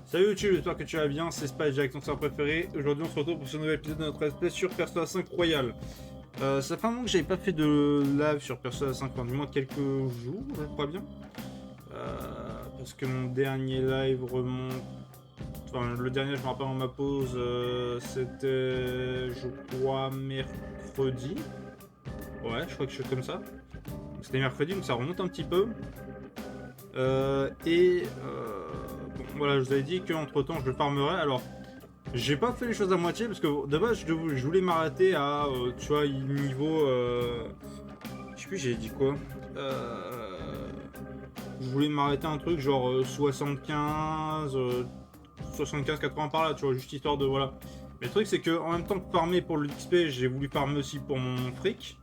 Salut YouTube, j'espère que tu vas bien, c'est Spyjack, ton serveur préféré. Aujourd'hui on se retrouve pour ce nouvel épisode de notre espèce sur Persona 5 Royal. Ça fait un moment que j'avais pas fait de live sur Persona 5, enfin du moins quelques jours, je crois bien. Parce que mon dernier live remonte... Enfin le dernier, je me rappelle en ma pause, c'était je crois mercredi. Ouais, je crois que je suis comme ça. C'était mercredi, donc ça remonte un petit peu. Bon, voilà, je vous avais dit qu'entre temps je le farmerais. Alors, j'ai pas fait les choses à moitié parce que de base je voulais m'arrêter à, tu vois, niveau. Je sais plus, j'ai dit quoi. Je voulais m'arrêter à un truc genre 75, 75-80 par là, tu vois, juste histoire de. Voilà. Mais le truc, c'est que en même temps que farmer pour le XP, j'ai voulu farmer aussi pour mon fric.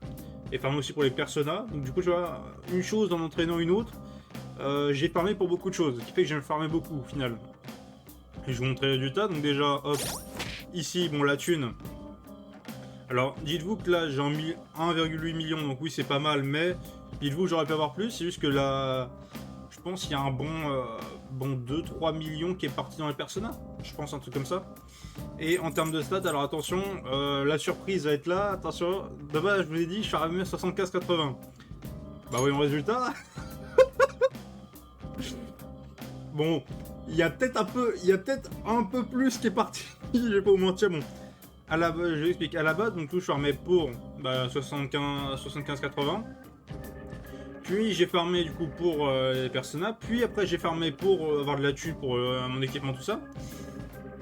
Et farmer aussi pour les personas. Donc, du coup, tu vois, une chose en entraînant une autre. J'ai farmé pour beaucoup de choses, ce qui fait que j'ai farmé beaucoup au final. Et je vous montrer les résultats, donc déjà, hop, ici, bon, la thune. Alors, dites-vous que là, j'ai mis 1,8 million, donc oui, c'est pas mal, mais dites-vous que j'aurais pu avoir plus, c'est juste que là, je pense qu'il y a un bon 2-3 millions qui est parti dans les personnages, je pense un truc comme ça. Et en termes de stats, alors attention, la surprise va être là, attention, d'abord, je vous ai dit, je suis arrivé à 75-80. Bah oui, mon résultat. Bon, il y a peut-être un peu plus qui est parti. Je vais pas vous mentir. Bon, je vais expliquer. À la base, donc tout, je farmais pour 75-80. Puis j'ai farmé du coup pour les personnages. Puis après, j'ai farmé pour avoir de la thune pour mon équipement, tout ça.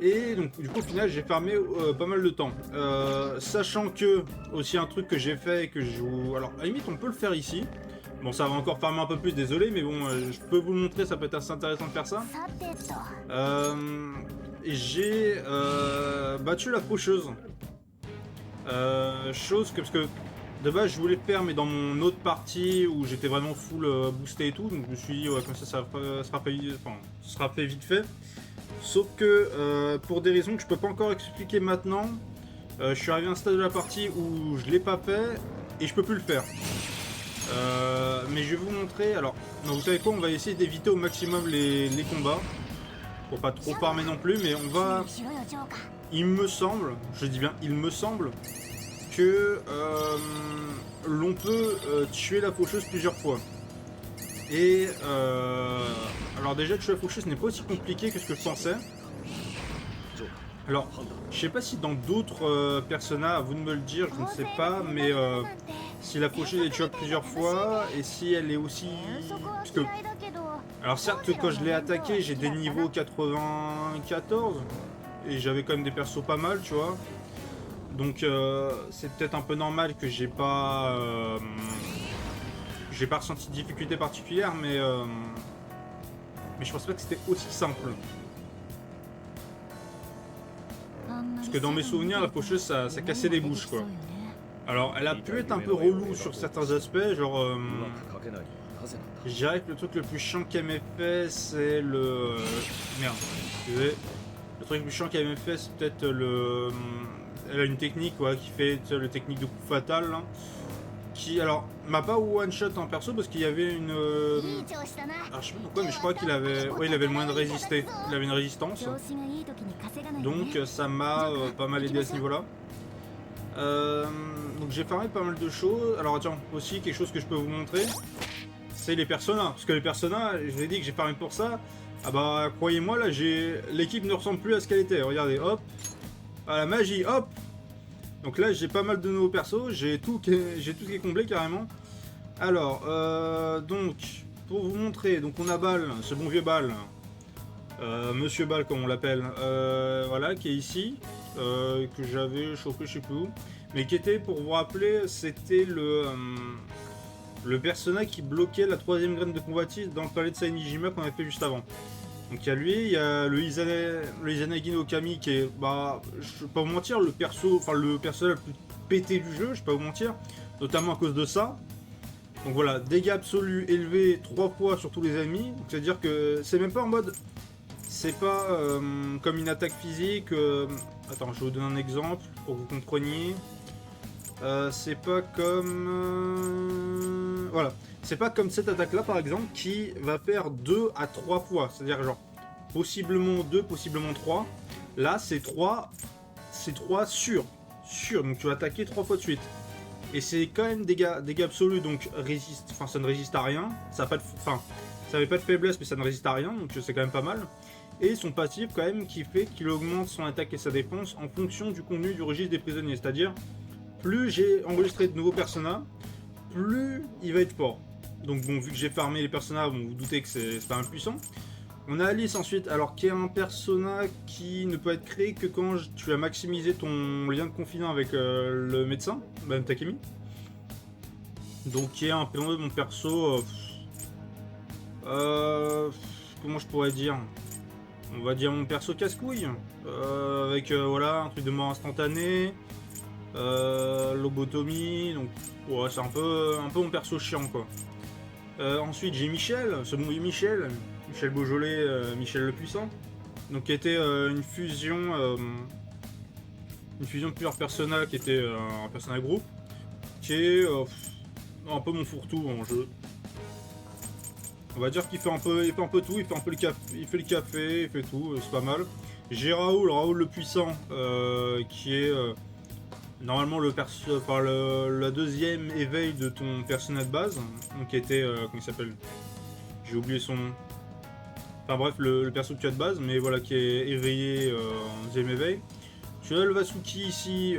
Et donc, du coup, au final, j'ai farmé pas mal de temps. Sachant que, aussi un truc que j'ai fait et que je vous. Alors, à la limite, on peut le faire ici. Bon, ça va encore farmer un peu plus, désolé, mais bon, je peux vous le montrer, ça peut être assez intéressant de faire ça. J'ai battu la faucheuse. Chose que, parce que de base, je voulais le faire, mais dans mon autre partie où j'étais vraiment full boosté et tout, donc je me suis dit, ouais, comme ça sera fait vite fait. Sauf que, pour des raisons que je peux pas encore expliquer maintenant, je suis arrivé à un stade de la partie où je l'ai pas fait et je peux plus le faire. Mais je vais vous montrer. Alors, non, vous savez quoi, on va essayer d'éviter au maximum les combats pour pas trop farmer non plus, mais on va. Il me semble, je dis bien, il me semble que l'on peut tuer la faucheuse plusieurs fois. Et alors déjà, tuer la faucheuse n'est pas aussi compliqué que ce que je pensais. Alors, je sais pas si dans d'autres personnages, à vous de me le dire, je ne sais pas, mais si la faucheuse est tuable plusieurs fois et si elle est aussi. Parce que. Alors, certes, quand je l'ai attaqué, j'ai des niveaux 94 et j'avais quand même des persos pas mal, tu vois. Donc, c'est peut-être un peu normal que j'ai pas ressenti de difficulté particulière, mais je pense pas que c'était aussi simple. Parce que dans mes souvenirs, la faucheuse, ça cassait des bouches, quoi. Alors, elle a pu être un peu relou sur certains aspects, genre... je dirais que le truc le plus chiant qu'elle m'ait fait, c'est le... Merde, excusez. Le truc le plus chiant qu'elle m'ait fait, c'est peut-être le... Elle a une technique, ouais, qui fait le technique de coup fatal, là. Qui, alors, m'a pas one-shot en perso parce qu'il y avait une... Alors, je sais pas pourquoi, mais je crois qu'il avait... Ouais, il avait le moyen de résister. Il avait une résistance. Donc, ça m'a pas mal aidé à ce niveau-là. Donc, j'ai farmé pas mal de choses. Alors, attends, aussi, quelque chose que je peux vous montrer, c'est les personnages. Parce que les personnages, je vous ai dit que j'ai farmé pour ça. Ah bah, croyez-moi, là, l'équipe ne ressemble plus à ce qu'elle était. Regardez, hop. Ah, la magie, hop. Donc là, j'ai pas mal de nouveaux persos, j'ai tout qui est comblé carrément. Alors, donc, pour vous montrer, donc on a Bal, ce bon vieux Bal, Monsieur Bal comme on l'appelle, voilà, qui est ici, que j'avais chopé je sais plus où, mais qui était, pour vous rappeler, c'était le personnage qui bloquait la troisième graine de convoitise dans le palais de Sainijima qu'on a fait juste avant. Donc il y a lui, il y a le Izanagi no Kami qui est, bah, je vais pas vous mentir, le personnage le plus pété du jeu, je vais pas vous mentir, notamment à cause de ça. Donc voilà, dégâts absolus élevés 3 fois sur tous les ennemis, c'est-à-dire que c'est même pas en mode, c'est pas comme une attaque physique, attends, je vais vous donner un exemple pour que vous compreniez. C'est pas comme... voilà. C'est pas comme cette attaque là par exemple qui va faire 2 à 3 fois. C'est-à-dire genre possiblement 2, possiblement 3. Là, c'est 3 sûr. Donc tu vas attaquer 3 fois de suite. Et c'est quand même dégâts absolus, donc ça ne résiste à rien. Ça n'avait pas de faiblesse, mais ça ne résiste à rien, donc c'est quand même pas mal. Et son passif quand même qui fait qu'il augmente son attaque et sa défense en fonction du contenu du registre des prisonniers. C'est-à-dire, plus j'ai enregistré de nouveaux personnages, plus il va être fort. Donc bon, vu que j'ai farmé les personnages, bon, vous doutez que c'est pas impuissant. On a Alice ensuite, alors qui est un personnage qui ne peut être créé que quand tu as maximisé ton lien de confinement avec le médecin, Madame Takemi. Donc qui est un peu mon perso... comment je pourrais dire? On va dire mon perso casse-couille. Avec voilà, un truc de mort instantané. Lobotomie, donc ouais, c'est un peu mon perso chiant quoi. Ensuite j'ai Michel, ce bon Michel Beaujolais, Michel le Puissant, donc qui était une fusion de plusieurs personnages, qui était un personnage groupe, qui est un peu mon fourre-tout en jeu. On va dire qu'il fait un peu tout, il fait le café, il fait tout, c'est pas mal. J'ai Raoul le Puissant, qui est normalement la deuxième éveil de ton personnage de base, donc qui était, comment il s'appelle? J'ai oublié son nom. Enfin bref, le perso que tu as de base, mais voilà, qui est éveillé en deuxième éveil. Tu as le Vasuki ici,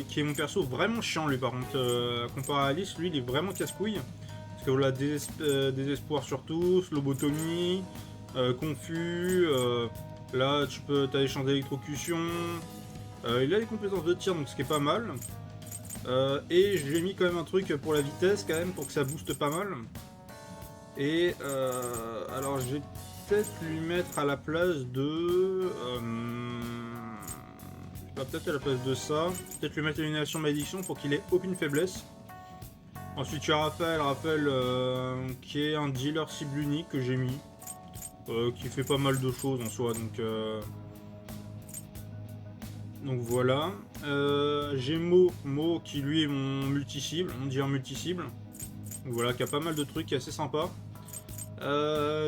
qui est mon perso vraiment chiant lui par contre, comparé à Alice, lui il est vraiment casse-couille. Parce que voilà, désespoir sur tous, lobotomie, confus, là t'as des champs d'électrocution, il a les compétences de tir donc ce qui est pas mal. Et je lui ai mis quand même un truc pour la vitesse quand même, pour que ça booste pas mal. Et alors je vais peut-être lui mettre à la place de... peut-être à la place de ça, peut-être lui mettre l'élimination malédiction pour qu'il ait aucune faiblesse. Ensuite tu as Raphaël qui est un dealer cible unique que j'ai mis, qui fait pas mal de choses en soi, donc voilà. J'ai Mo qui lui est mon multi-cible, mon dealer multi-cible, voilà, qui a pas mal de trucs, qui est assez sympa.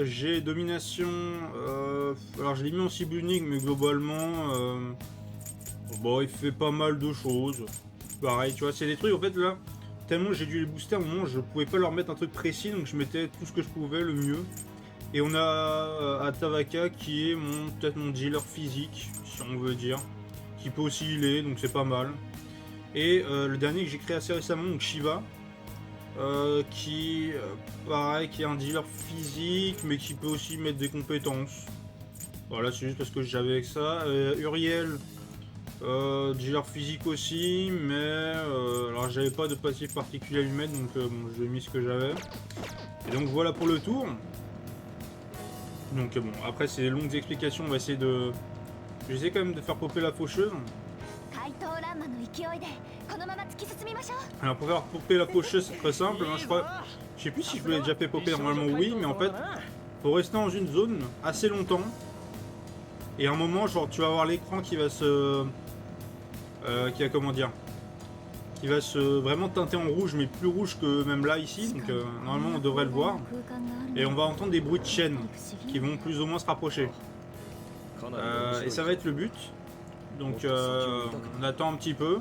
J'ai domination, alors je l'ai mis en cible unique, mais globalement bon, il fait pas mal de choses. Pareil, tu vois, c'est des trucs en fait là, tellement j'ai dû les booster à un moment, je pouvais pas leur mettre un truc précis, donc je mettais tout ce que je pouvais, le mieux. Et on a Atavaka qui est peut-être mon dealer physique, si on veut dire, qui peut aussi healer, donc c'est pas mal. Et le dernier que j'ai créé assez récemment, donc Shiva, qui pareil, qui est un dealer physique, mais qui peut aussi mettre des compétences. Voilà, c'est juste parce que j'avais avec ça. Uriel, dealer physique aussi, mais alors j'avais pas de passif particulier à lui mettre, donc bon, j'ai mis ce que j'avais. Et donc voilà pour le tour. Donc bon, après ces longues explications, on va essayer de... J'essaie quand même de faire popper la faucheuse. Alors pour faire popper la faucheuse, c'est très simple, hein, je sais plus si je l'ai déjà fait popper, normalement oui, mais en fait, faut rester dans une zone assez longtemps. Et à un moment, genre tu vas avoir l'écran qui va se... qui va se vraiment teinter en rouge, mais plus rouge que même là ici, donc normalement on devrait le voir. Et on va entendre des bruits de chaînes qui vont plus ou moins se rapprocher. Et ça va être le but. Donc on attend un petit peu.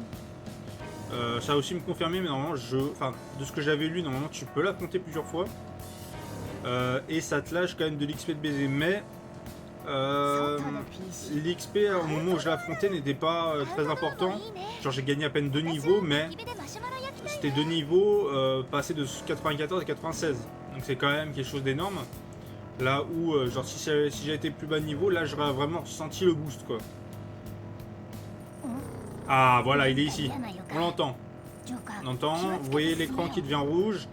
Ça va aussi me confirmer, mais normalement de ce que j'avais lu, normalement tu peux l'affronter plusieurs fois. Et ça te lâche quand même de l'XP de baiser, mais l'XP au moment où je l'affrontais n'était pas très important. Genre j'ai gagné à peine 2 niveaux, mais c'était 2 niveaux passés de 94 à 96. Donc c'est quand même quelque chose d'énorme. Là où, genre si j'ai été plus bas niveau, là j'aurais vraiment ressenti le boost quoi. Ah voilà, il est ici. On l'entend. On entend, vous voyez l'écran qui devient rouge.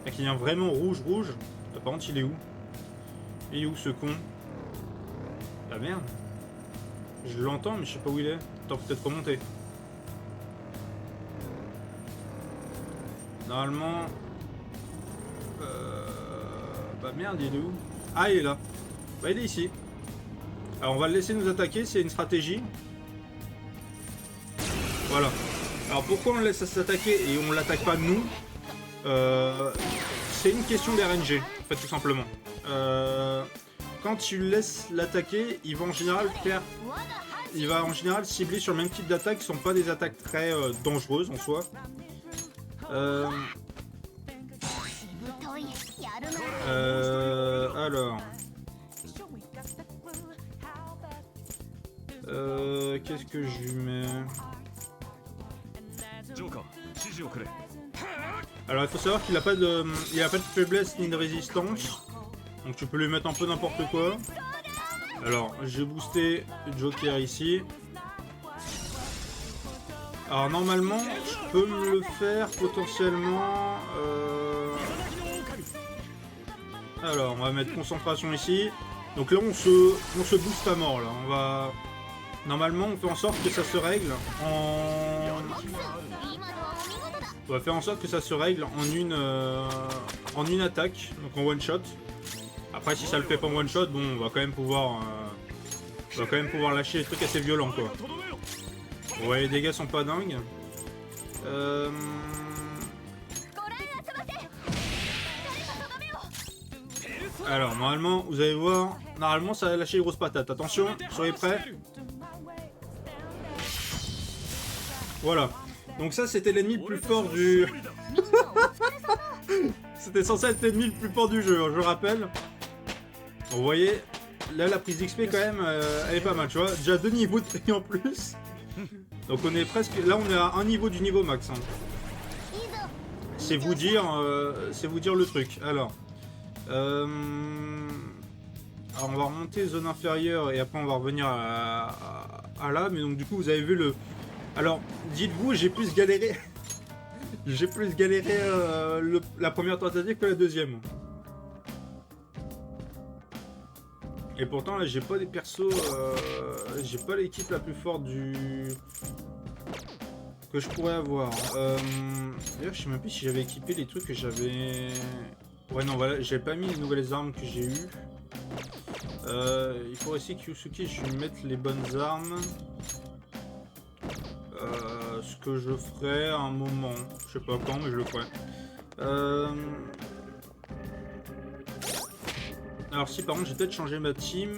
Et qui devient vraiment rouge. Par contre il est où? Il est où ce con? Ah merde. Je l'entends mais je sais pas où il est. Attends, peut-être remonter. Normalement... Bah merde, il est où? Ah, il est là. Bah il est ici. Alors on va le laisser nous attaquer, c'est une stratégie. Voilà. Alors pourquoi on le laisse s'attaquer et on l'attaque pas nous? C'est une question d'RNG, en fait, tout simplement. quand tu le laisses l'attaquer, il va en général cibler sur le même type d'attaque, qui sont pas des attaques très dangereuses en soi. Alors, qu'est-ce que je lui mets? Alors il faut savoir qu'il a pas de faiblesse ni de résistance, donc tu peux lui mettre un peu n'importe quoi. Alors j'ai boosté le Joker ici. Alors normalement je peux me le faire potentiellement. Alors on va mettre concentration ici. Donc là on se booste à mort là. Normalement on fait en sorte que ça se règle en. On va faire en sorte que ça se règle en une attaque, donc en one shot. Après si ça le fait pas en one shot, bon on va quand même pouvoir lâcher des trucs assez violents quoi. Ouais, les dégâts sont pas dingues. Alors normalement vous allez voir, normalement ça va lâcher les grosses patates. Attention, soyez prêts. Voilà. Donc ça c'était l'ennemi le plus fort du... C'était censé être l'ennemi le plus fort du jeu, hein, je rappelle. Bon, vous voyez, là la prise d'XP quand même, elle est pas mal, tu vois. Déjà 2 niveaux de prix en plus. Donc on est presque... Là on est à un niveau du niveau max. Hein. C'est vous dire le truc. Alors on va remonter zone inférieure et après on va revenir à là. Mais donc du coup vous avez vu le... Alors, dites-vous, j'ai plus galéré. J'ai plus galéré la première tentative que la deuxième. Et pourtant, là, j'ai pas des persos. J'ai pas l'équipe la plus forte que je pourrais avoir. D'ailleurs, je sais même plus si j'avais équipé les trucs que j'avais. Ouais, non, voilà, j'avais pas mis les nouvelles armes que j'ai eues. Il faudrait aussi que Yusuke, je lui mette les bonnes armes. Ce que je ferai à un moment, je sais pas quand, mais je le ferai. Alors si par contre j'ai peut-être changé ma team,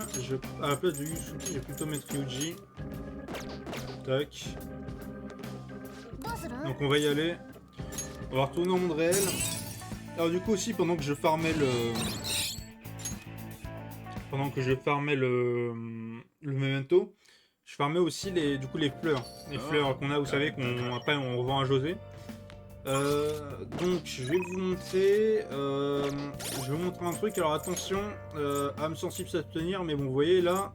à la place de Yusuke, je vais plutôt mettre Ryuji. Tac. Donc on va y aller. On va retourner en monde réel. Alors du coup aussi pendant que je farmais le memento, je farmais aussi les fleurs. Les fleurs qu'on a, vous savez, après on revend à José. Donc je vais vous montrer un truc. Alors attention, âme sensible s'abstenir, mais bon vous voyez là,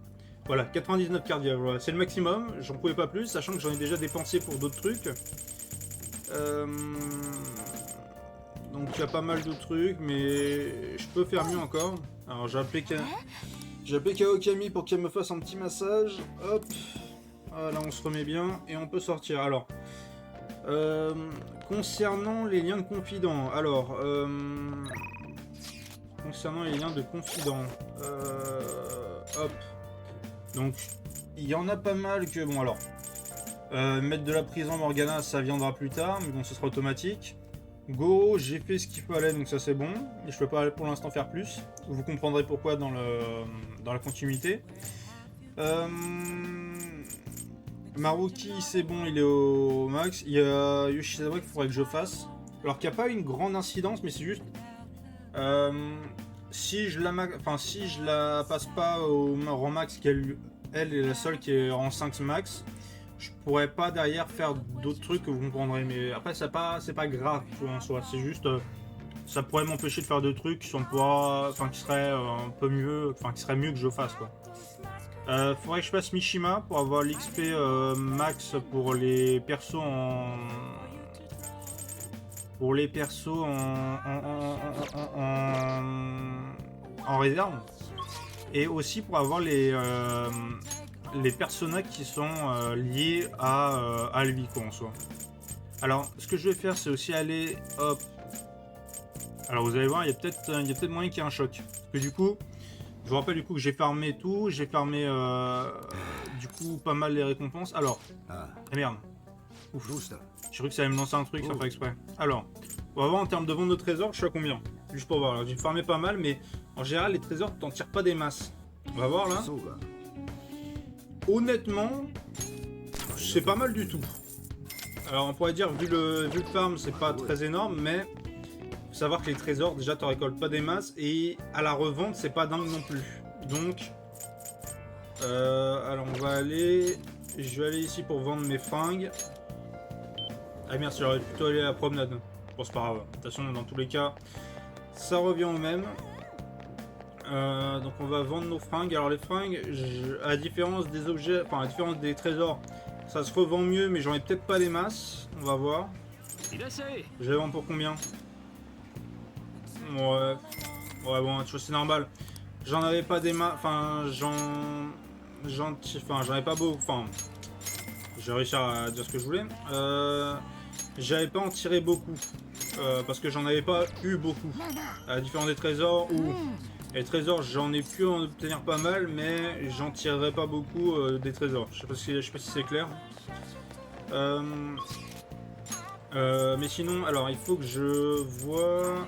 voilà, 99 cardiaques, voilà, c'est le maximum, j'en pouvais pas plus, sachant que j'en ai déjà dépensé pour d'autres trucs. Donc il y a pas mal de trucs, mais je peux faire mieux encore. Alors j'ai appelé Kaokami pour qu'elle me fasse un petit massage. Hop. Voilà, on se remet bien et on peut sortir. Alors, concernant les liens de confident. Alors, concernant les liens de confident. Hop. Donc, il y en a pas mal que... Bon, alors, mettre de la prison Morgana, ça viendra plus tard, mais bon, ce sera automatique. Go, j'ai fait ce qu'il fallait, donc ça c'est bon. Et je peux pas pour l'instant faire plus. Vous comprendrez pourquoi dans la continuité. Maruki, c'est bon, il est au max. Il y a Yoshizawa qu'il faudrait que je fasse. Alors qu'il n'y a pas une grande incidence, mais c'est juste... si je la passe pas au rang max, elle est la seule qui est en 5 max, je pourrais pas derrière faire d'autres trucs que vous comprendrez, mais après c'est pas grave tu vois, en soi, c'est juste ça pourrait m'empêcher de faire des trucs qui sont pas, qui seraient un peu mieux, qui serait mieux que je fasse quoi. Faudrait que je fasse Mishima pour avoir l'XP max pour les persos en réserve, et aussi pour avoir les personnages qui sont liés à lui quoi en soi. Alors ce que je vais faire c'est aussi aller hop. Alors vous allez voir, il y a peut-être moyen qu'il y ait un choc. Parce que du coup, je vous rappelle du coup que j'ai farmé tout, j'ai farmé du coup pas mal les récompenses. Alors, merde. Ouf. J'ai cru que ça allait me lancer un truc, ça fait exprès. Alors, on va voir en termes de vente de trésors, je suis à combien. Juste pour voir, j'ai farmé pas mal, mais en général les trésors t'en tires pas des masses. On va voir là. Honnêtement, c'est pas mal du tout. Alors on pourrait dire, vu le farm, c'est pas très énorme, mais faut savoir que les trésors, déjà tu récoltes pas des masses, et à la revente, c'est pas dingue non plus. Donc, alors on va aller... Je vais aller ici pour vendre mes fringues. Ah merde, j'aurais plutôt aller à la promenade. Bon, c'est pas grave. De toute façon, dans tous les cas, ça revient au même. Donc on va vendre nos fringues. Alors les fringues, à la différence des objets, enfin à la différence des trésors, ça se revend mieux, mais j'en ai peut-être pas des masses. On va voir. Je les vends pour combien? Ouais. Ouais bon, tu vois, c'est normal. J'en avais pas des masses. Enfin, j'en avais pas beaucoup. Enfin, j'ai réussi à dire ce que je voulais. J'avais pas en tiré beaucoup. Parce que j'en avais pas eu beaucoup. À la différence des trésors où... Les trésors, j'en ai pu en obtenir pas mal, mais j'en tirerai pas beaucoup des trésors. Je sais pas si c'est clair. Mais sinon, alors il faut que je vois.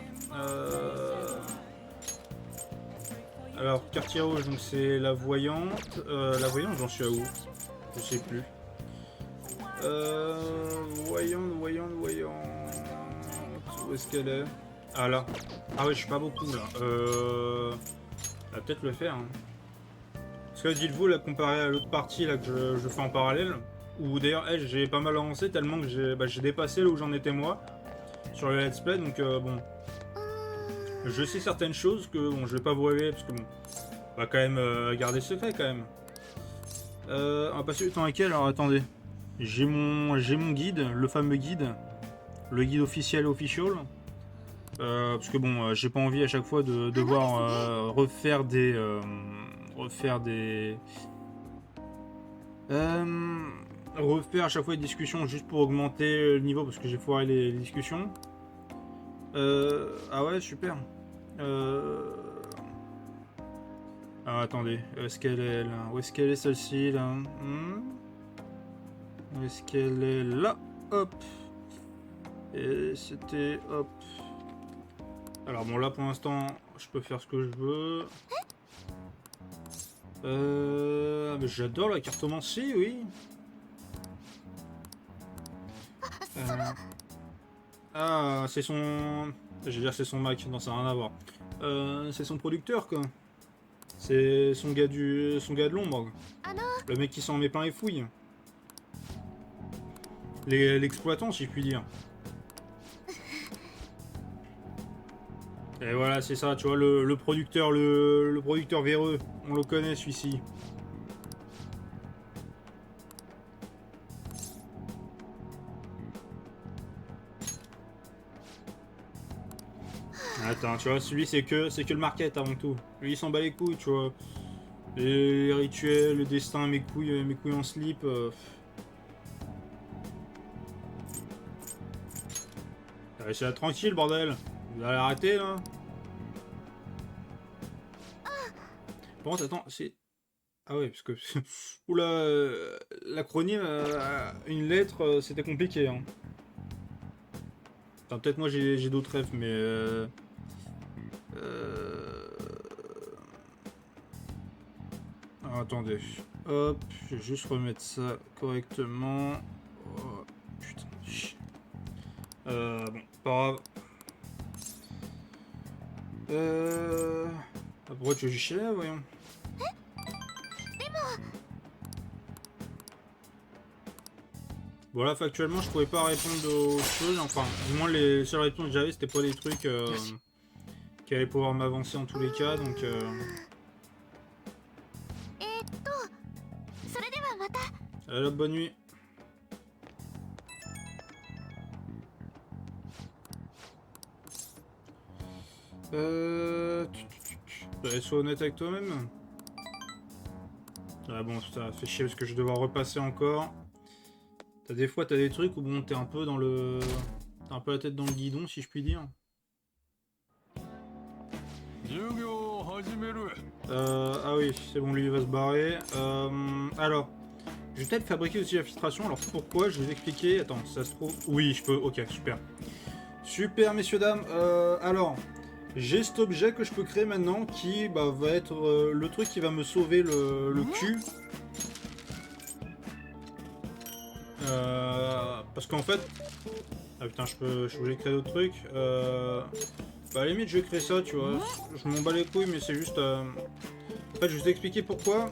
Alors, quartier rouge, donc c'est la voyante. La voyante, j'en suis à où? Je sais plus. Voyante. Où est-ce qu'elle est? Ah là. Ah ouais, je suis pas beaucoup là. On va peut-être le faire. Hein. Parce que dites-vous, là, comparé à l'autre partie là, que je fais en parallèle, où d'ailleurs, j'ai pas mal avancé tellement que j'ai dépassé là où j'en étais moi, sur le let's play, donc bon. Je sais certaines choses que bon, je vais pas vous révéler, parce que bon, on va quand même garder secret quand même. On va passer du temps avec elle, alors attendez. J'ai mon guide, le fameux guide, le guide officiel parce que bon, j'ai pas envie à chaque fois de devoir refaire des refaire à chaque fois des discussions juste pour augmenter le niveau parce que j'ai foiré les discussions. Ah ouais, super. Ah, attendez, où est-ce qu'elle est là? Où est-ce qu'elle est celle-ci là? Où est-ce qu'elle est là? Hop. Et c'était hop. Alors bon là pour l'instant je peux faire ce que je veux. Mais j'adore la cartomancie, oui. Ah c'est son... Je veux dire c'est son Mac, non ça n'a rien à voir. C'est son producteur quoi. C'est son gars de l'ombre. Le mec qui s'en met plein les fouilles. L'exploitant si je puis dire. Et voilà, c'est ça, tu vois, le producteur, le producteur véreux, on le connaît celui-ci. Attends, tu vois, celui c'est que le market avant tout. Lui il s'en bat les couilles, tu vois. Les rituels, le destin, mes couilles en slip. Laissez là tranquille, bordel. Vous allez arrêter là. Par contre, attends, c'est... Ah ouais, parce que... Oula, l'acronyme, une lettre, c'était compliqué. Hein. Enfin, peut-être moi j'ai d'autres rêves, mais... Alors, attendez. Hop, je vais juste remettre ça correctement. Oh, putain. Bon, pas grave. Pourquoi tu veux chier là, voyons. Bon là factuellement je pouvais pas répondre aux choses, enfin du moins les seules réponses que j'avais c'était pas des trucs qui allaient pouvoir m'avancer en tous les cas donc allez, bonne nuit. Sois honnête avec toi-même. Ah bon, ça fait chier parce que je vais devoir repasser encore. Des fois, t'as des trucs où bon, t'es un peu dans le... T'as un peu la tête dans le guidon, si je puis dire. Ah oui, c'est bon, lui il va se barrer. Alors, je vais peut-être fabriquer aussi la filtration. Alors pourquoi? Je vais vous expliquer. Attends, ça se trouve... Oui, je peux. Ok, super. Super, messieurs, dames. Alors, j'ai cet objet que je peux créer maintenant qui va être le truc qui va me sauver le cul. Parce qu'en fait... Ah putain, je voulais créer d'autres trucs. Bah à la limite je vais créer ça, tu vois. Je m'en bats les couilles, mais c'est juste... En fait, je vais vous expliquer pourquoi.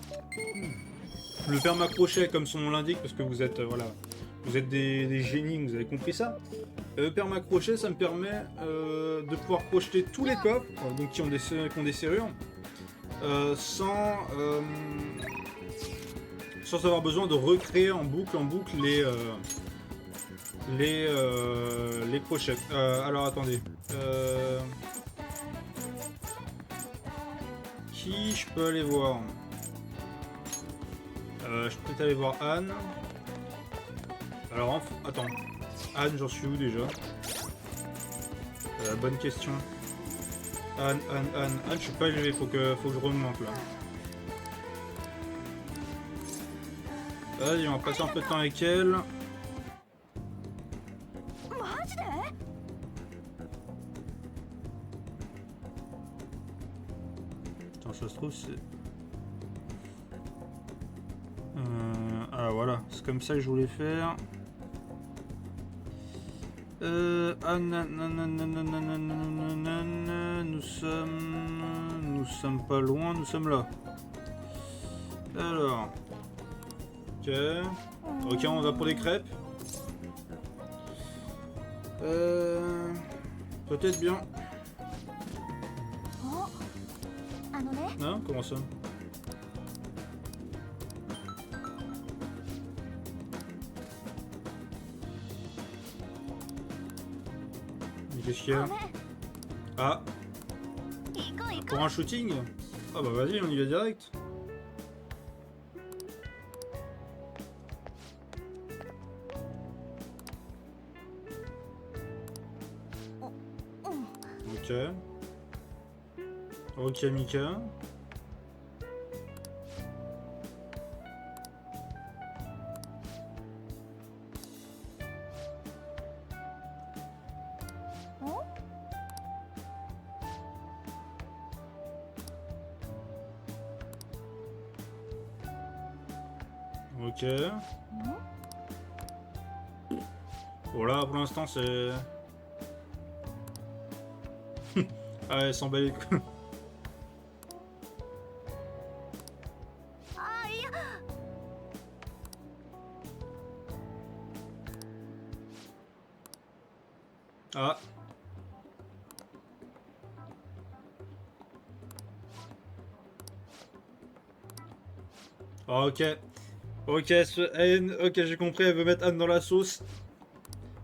Le permacrochet, comme son nom l'indique, parce que vous êtes, voilà, vous êtes des génies, vous avez compris ça. Le permacrochet, ça me permet de pouvoir crocheter tous les coffres, donc qui ont des serrures, sans avoir besoin de recréer en boucle les crochets. Alors attendez. Qui je peux aller voir? Je peux peut-être aller voir Anne. Alors, attends. Anne, j'en suis où déjà? Bonne question. Anne, je suis pas élevé, faut que je remonte là. Vas-y, on va passer un peu de temps avec elle. Putain, ça se trouve, c'est... Ah voilà, c'est comme ça que je voulais faire. Nous sommes pas loin, nous sommes là. Alors, ok, on va pour les crêpes. Peut-être bien. Non, comment ça? Qu'est-ce qu'il y a? Ah! Pour un shooting? Ah bah vas-y, on y va direct. Ok. Ok, Mika. Ok. Voilà, pour l'instant c'est... Ah ouais, s'en bat les couilles. Ah. Ok. Ok, ok, j'ai compris, elle veut mettre Anne dans la sauce.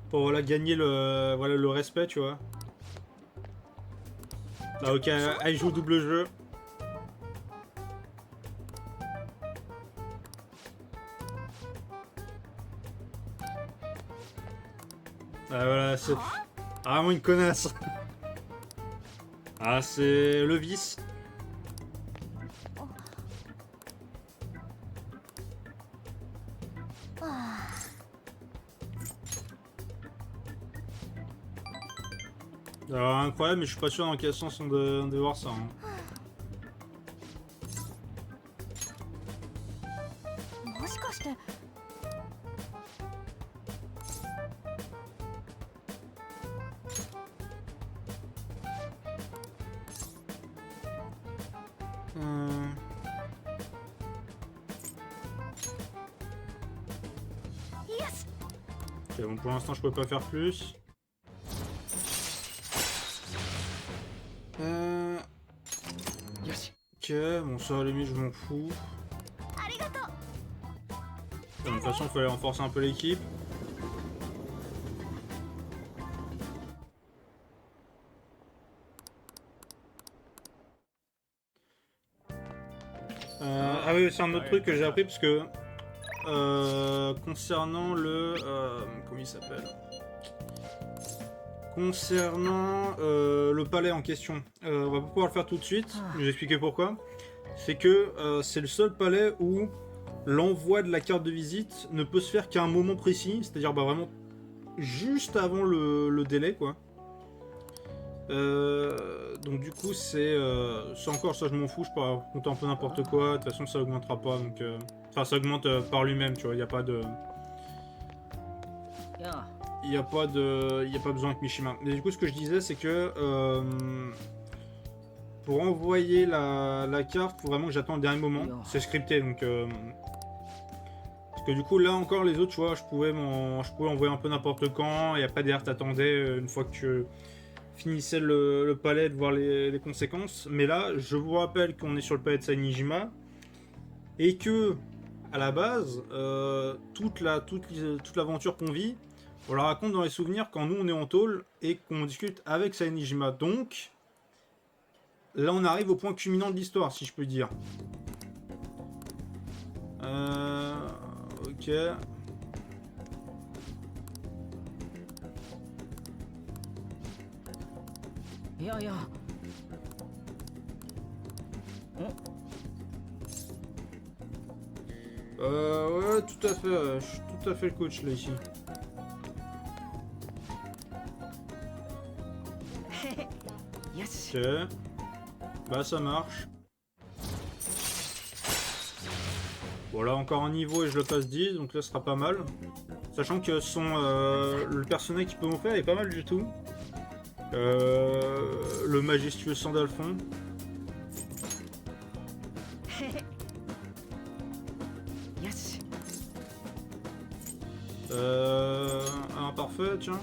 Pour voilà, gagner le respect, tu vois. Ah ok, elle joue double jeu. Ah voilà, c'est vraiment une connasse. Ah, c'est le vice. Alors incroyable, mais je suis pas sûr dans quel sens on doit voir ça. Hein. Ok, bon pour l'instant je peux pas faire plus. Ok, bon ça à la limite je m'en fous. De toute façon il fallait renforcer un peu l'équipe. Ah oui, c'est un autre truc que j'ai appris parce que concernant le... comment il s'appelle? Concernant le palais en question, on va pas pouvoir le faire tout de suite, je vais expliquer pourquoi. C'est que c'est le seul palais où l'envoi de la carte de visite ne peut se faire qu'à un moment précis, c'est-à-dire bah, vraiment juste avant le délai quoi. Donc du coup c'est encore ça, je m'en fous, je peux raconter un peu n'importe quoi, de toute façon ça augmentera pas, donc enfin ça augmente par lui-même, tu vois, il n'y a pas de... Il n'y a pas besoin avec Mishima. Mais du coup ce que je disais c'est que pour envoyer la carte, faut vraiment que j'attende le dernier moment, c'est scripté donc... Parce que du coup là encore les autres, tu vois, je pouvais envoyer un peu n'importe quand, et après derrière t'attendais une fois que tu finissais le palais de voir les conséquences. Mais là, je vous rappelle qu'on est sur le palais de Sainijima et que, à la base, toute l'aventure qu'on vit, on la raconte dans les souvenirs quand nous on est en tôle et qu'on discute avec Sainijima. Donc, là on arrive au point culminant de l'histoire, si je peux dire. Ok. Ouais, tout à fait, je suis tout à fait le coach là ici. Ok. Bah ça marche. Voilà, encore un niveau et je le passe 10, donc là ce sera pas mal. Sachant que le personnage qui peut m'en faire est pas mal du tout. Le majestueux Sandalphon. Un parfait, tiens.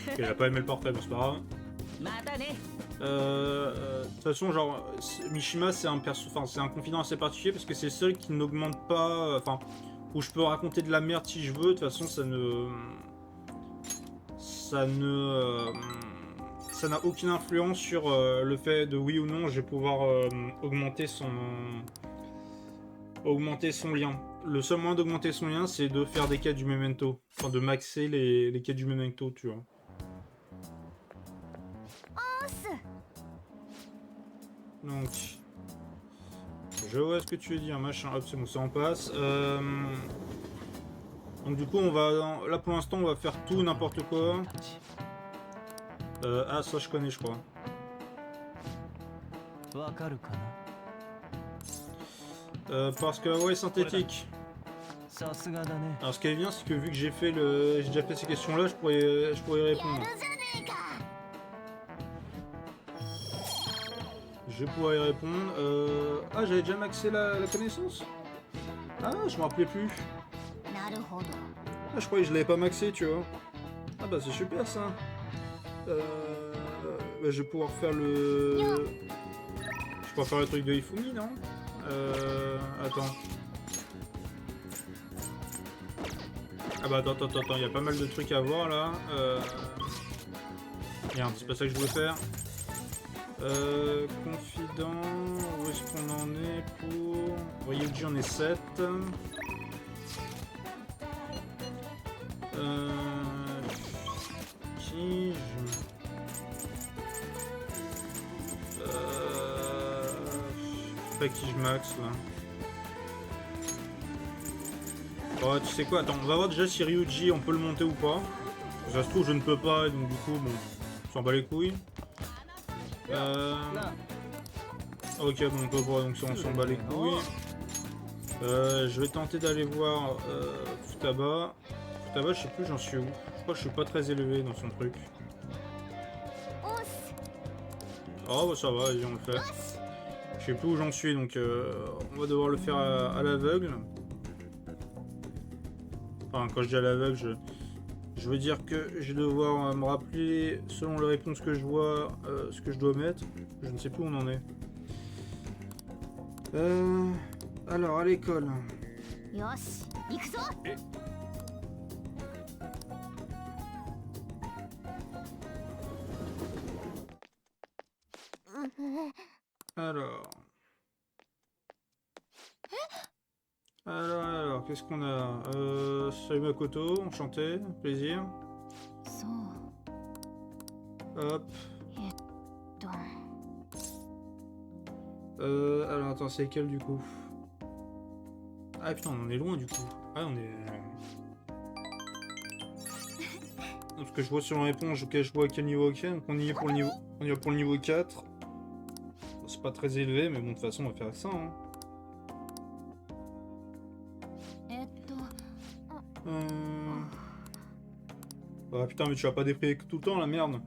Ok, il a pas aimé le parfait, mais c'est pas grave. De toute façon, genre, Mishima, c'est un confident assez particulier parce que c'est le seul qui n'augmente pas. Enfin, où je peux raconter de la merde si je veux. De toute façon, ça n'a aucune influence sur le fait de oui ou non, je vais pouvoir augmenter son lien. Le seul moyen d'augmenter son lien, c'est de faire des quêtes du memento. Enfin, de maxer les quêtes du memento, tu vois. Donc, je vois ce que tu veux dire, machin. Hop, c'est bon, ça en passe. Donc du coup, là pour l'instant, on va faire tout n'importe quoi. Ah, ça je connais, je crois. Parce que ouais, synthétique. Alors ce qui est bien, c'est que vu que j'ai déjà fait ces questions-là, je pourrais y répondre. Je pourrais y répondre. Ah, j'avais déjà maxé la connaissance. Ah, je me rappelais plus. Ah, je croyais que je l'avais pas maxé, tu vois. Ah bah c'est super ça. Bah, je vais pouvoir faire le... Je vais pouvoir faire le truc de Ifumi, non? Attends. Ah bah attends, il y a pas mal de trucs à voir là. Merde, c'est pas ça que je voulais faire. Confident, où est-ce qu'on en est pour... Ryuji, on est 7. Qui je... Pas qui je max là. Oh, tu sais quoi, attends, on va voir déjà si Ryuji on peut le monter ou pas. Ça se trouve je ne peux pas, donc du coup bon, on s'en bat les couilles. Ok, bon on peut pas, donc ça on s'en bat les couilles. Je vais tenter d'aller voir Futaba. Futaba, je sais plus j'en suis où. Je crois que je suis pas très élevé dans son truc. Oh bah ça va, vas-y on le fait. Je sais plus où j'en suis, donc on va devoir le faire à l'aveugle. Enfin, quand je dis à l'aveugle, je veux dire que je vais devoir me rappeler, selon les réponses que je vois, ce que je dois mettre. Je ne sais plus où on en est. Alors, à l'école. Alors, qu'est-ce qu'on a? Salut Makoto, enchanté, plaisir. Hop. Alors, attends, c'est quel du coup? Ah putain, on en est loin du coup. Ah, on est... Parce que je vois sur la réponse, ok, je vois à quel niveau ok, donc on y est pour le niveau. On y va pour le niveau 4. C'est pas très élevé, mais bon, de toute façon, on va faire ça. Hein. Ah putain, mais tu vas pas déprimer tout le temps, la merde.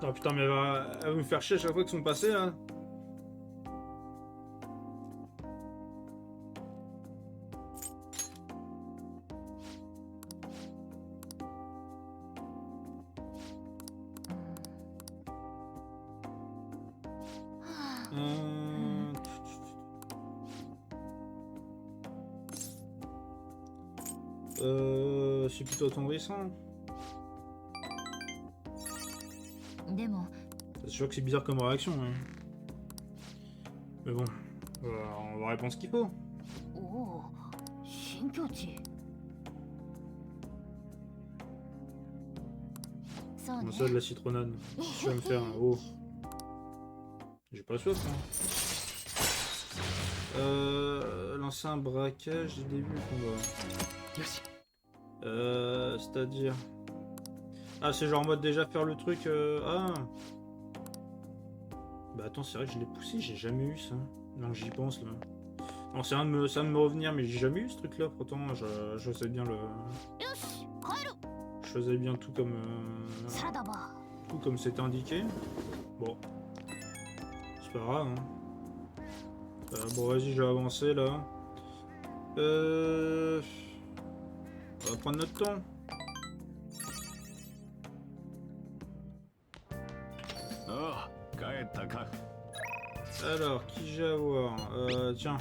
Ah putain, mais elle va me faire chier à chaque fois qu'ils sont passés là. C'est plutôt attendrissant. C'est sûr que c'est bizarre comme réaction. Hein. Mais bon, on va répondre ce qu'il faut. Comment ça, de la citronnade? Je vais me faire un haut. J'ai pas soif. Hein. Lancer un braquage dès le début du combat. C'est-à-dire... Ah, c'est genre en mode déjà faire le truc... Ah. Bah attends, c'est vrai que je l'ai poussé, j'ai jamais eu ça. Non, j'y pense là. Non, ça vient de me revenir, mais j'ai jamais eu ce truc là. Pourtant, je sais bien le... Je faisais bien tout comme... tout comme c'était indiqué. Bon. C'est pas grave, hein. Bon, vas-y, je vais avancer là. On va prendre notre temps. Alors, qui j'ai à voir? Tiens.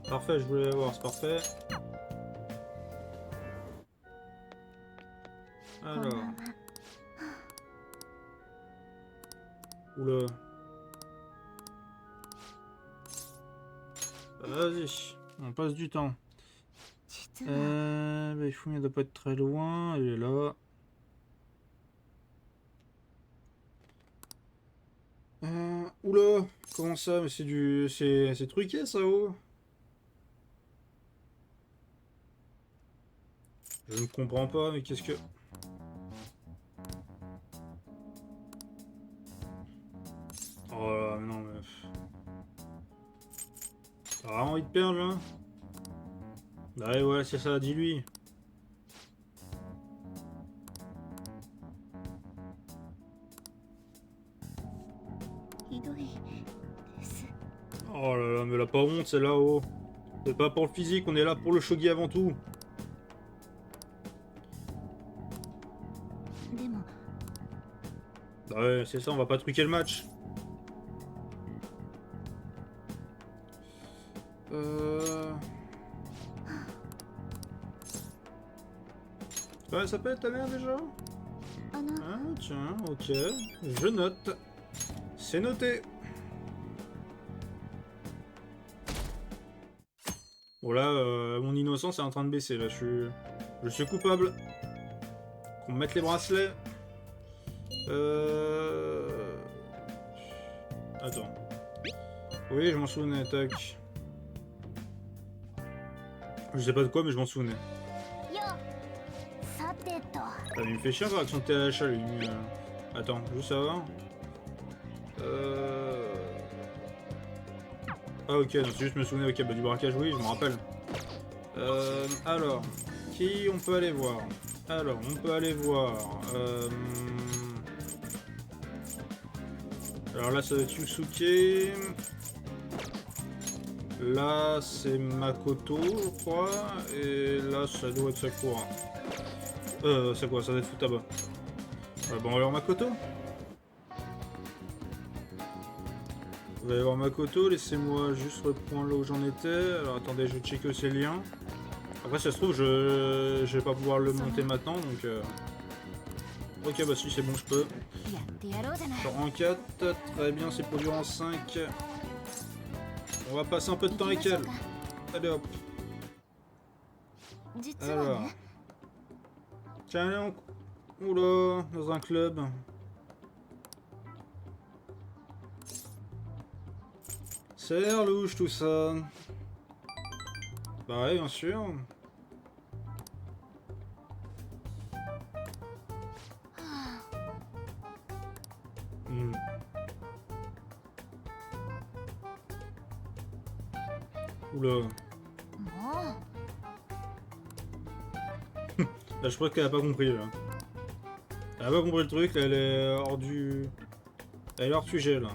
Parfait, je voulais avoir, c'est parfait. Alors. Oula. Vas-y, on passe du temps. Bah, il faut mieux de pas être très loin, elle est là. Oula, comment ça? Mais c'est du... C'est truqué ça, oh. Je ne comprends pas, mais qu'est-ce que... Oh là, mais non, mais... T'as vraiment envie de perdre, là? Bah ouais, voilà, c'est ça, dis-lui. Oh là là, mais elle a pas honte, c'est là-haut. C'est pas pour le physique, on est là pour le shogi avant tout. Bah ouais, c'est ça, on va pas truquer le match. Ouais, ça peut être ta mère déjà? Ah tiens, ok. Je note. C'est noté. Bon là, mon innocence est en train de baisser là, je suis coupable. Qu'on me mette les bracelets. Attends. Oui, je m'en souvenais, tac. Je sais pas de quoi, mais je m'en souvenais. Ah, mais il me fait chier par avec son THA lui. Attends, juste savoir. Ah ok, non, c'est juste me souvenir, ok, bah du braquage, oui, je me rappelle. Alors, qui on peut aller voir? Alors, on peut aller voir... Alors là, ça va être Yusuke. Là, c'est Makoto, je crois. Et là, ça doit être Sakura. Sakura, ça doit être Futaba. Bon, alors Makoto. Vous allez voir Makoto, laissez-moi juste reprendre là où j'en étais. Alors attendez, je vais checker ces liens. Après, si ça se trouve, je vais pas pouvoir le monter maintenant, donc... Ok, bah si, c'est bon, je peux. Genre en 4, très bien, c'est produit en 5. On va passer un peu de temps avec elle. Allez hop. Alors. Tiens, oula, dans un club. Ça a l'air louche tout ça. Bah ouais, bien sûr. Hmm. Oula. Là, je crois qu'elle a pas compris là. Elle a pas compris le truc, là, elle est hors du... Elle est hors sujet là.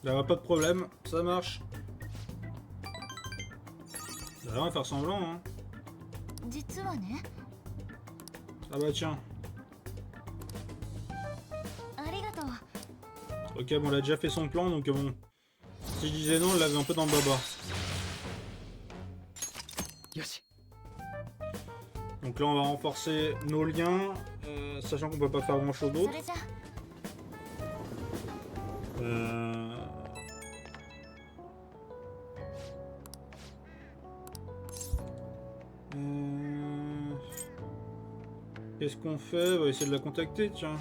Là, pas de problème, ça marche. Ça va rien faire semblant, hein. Ah bah tiens. Ok, bon, elle a déjà fait son plan, donc bon. Si je disais non, elle l'avait un peu dans le baba. Donc là, on va renforcer nos liens, sachant qu'on peut pas faire grand chose d'autre. Qu'est-ce qu'on fait? On va essayer de la contacter, tiens.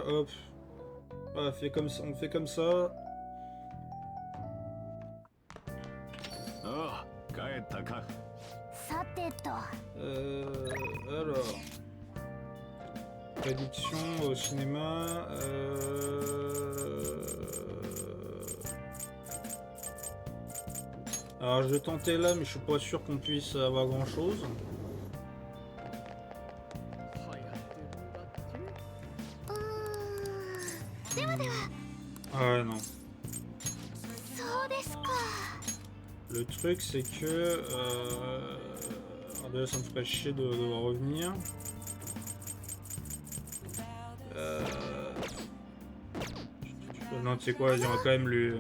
Hop. Voilà, on fait comme ça. Alors. Prédiction au cinéma. Alors je vais tenter là, mais je suis pas sûr qu'on puisse avoir grand chose. Ah ouais, non. Le truc c'est que déjà ça me ferait chier de devoir revenir. Non, tu sais quoi, vas-y, on va quand même lui...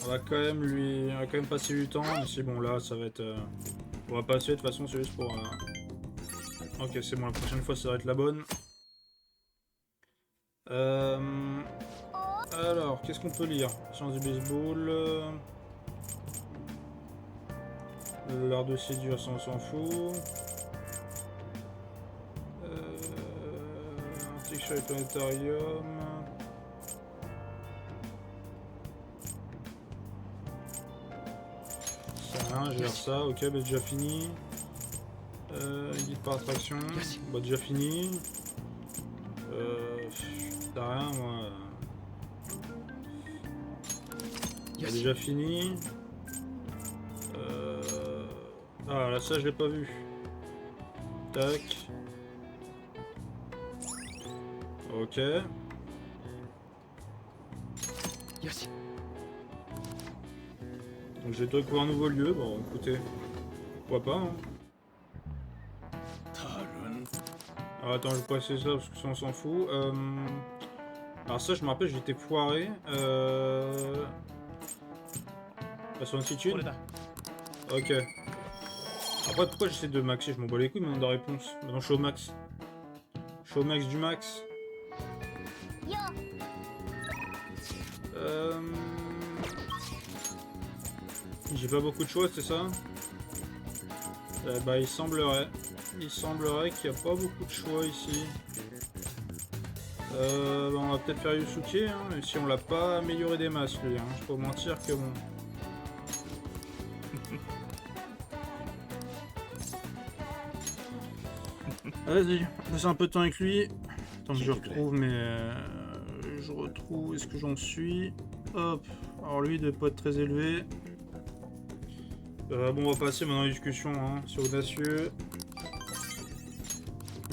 On va quand même passer du temps, mais c'est bon, là, ça va être... On va passer, de toute façon, c'est juste pour... Ok, c'est bon, la prochaine fois, ça va être la bonne. Alors, qu'est-ce qu'on peut lire? Science du baseball... L'art de séduire, ça, on s'en fout. Article sur les planétariums... Je gère ça, ok, bah déjà fini. Guide par attraction, bah déjà fini. T'as rien, moi. Bah déjà fini. Ah là, ça je l'ai pas vu. Tac. Ok. Donc j'ai découvert un nouveau lieu, bon écoutez, pourquoi pas hein. Alors attends, je vais passer ça parce que ça on s'en fout. Alors ça je me rappelle, j'étais foiré. La solitude. Ok. Après pourquoi j'essaie de maxer, je m'en bats les couilles maintenant de réponse. Maintenant je suis au max. Je suis au max du max. J'ai pas beaucoup de choix, c'est ça? Bah il semblerait qu'il n'y a pas beaucoup de choix ici. Bah, on va peut-être faire Yusuke, hein, même si on l'a pas amélioré des masses lui, hein. Je peux pas mentir que bon. Vas-y, passe un peu de temps avec lui. Attends que je retrouve, mais je retrouve. Est-ce que j'en suis? Hop. Alors lui, il doit pas être très élevé. Bon, on va passer maintenant à la discussion hein, sur audacieux.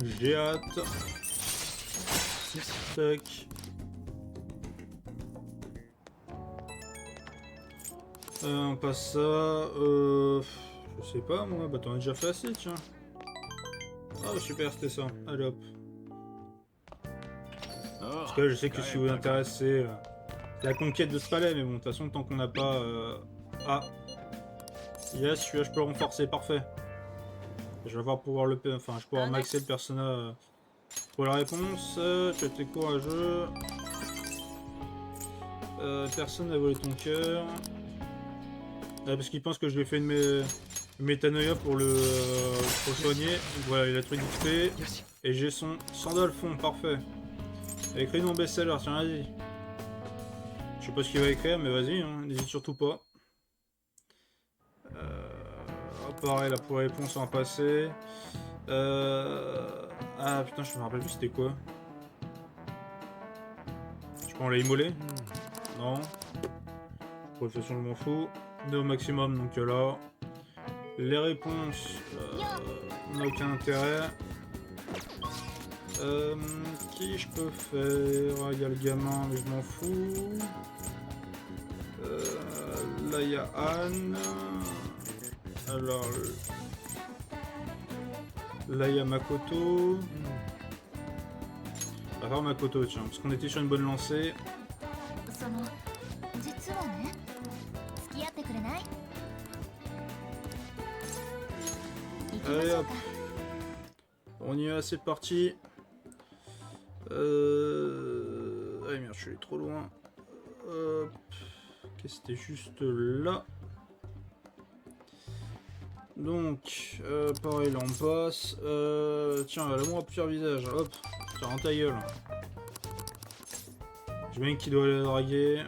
J'ai hâte. Tac. On passe ça. Je sais pas moi. Bah t'en as déjà fait assez, tiens. Ah super, c'était ça. Allez hop. Parce que là, je sais que si vous vous intéressez, c'est la conquête de ce palais, mais bon, de toute façon, tant qu'on n'a pas. Ah. Yes, celui-là, je peux le renforcer, parfait. Je vais pouvoir le... Enfin, je vais pouvoir maxer le personnage pour la réponse. Tu as été courageux. Personne n'a volé ton cœur. Parce qu'il pense que je lui ai fait une Métanoïa pour le soigner. Donc voilà, il a truc d'XP. Et j'ai son sandal fond, parfait. Écrit non best-seller, tiens, vas-y. Je sais pas ce qu'il va écrire, mais vas-y, hein, n'hésite surtout pas. Pareil, là pour les réponses en passé. Ah putain, je me rappelle plus c'était quoi. Je prends les immolés. Non. Pour de toute façon, je m'en fous. 2 au maximum, donc là. Les réponses, on n'a aucun intérêt. Qui je peux faire? Il y a le gamin, mais je m'en fous. Là, il y a Anne. Alors, là, il y a Makoto. On va faire Makoto, tiens, parce qu'on était sur une bonne lancée. Allez hop. On y va, c'est parti. Ah merde, je suis allé trop loin. Hop. Ok, c'était juste là. Donc, pareil, là on passe. Tiens, l'amour à plusieurs visages. Hop, tiens, en ta gueule. J'ai bien qui doit aller draguer.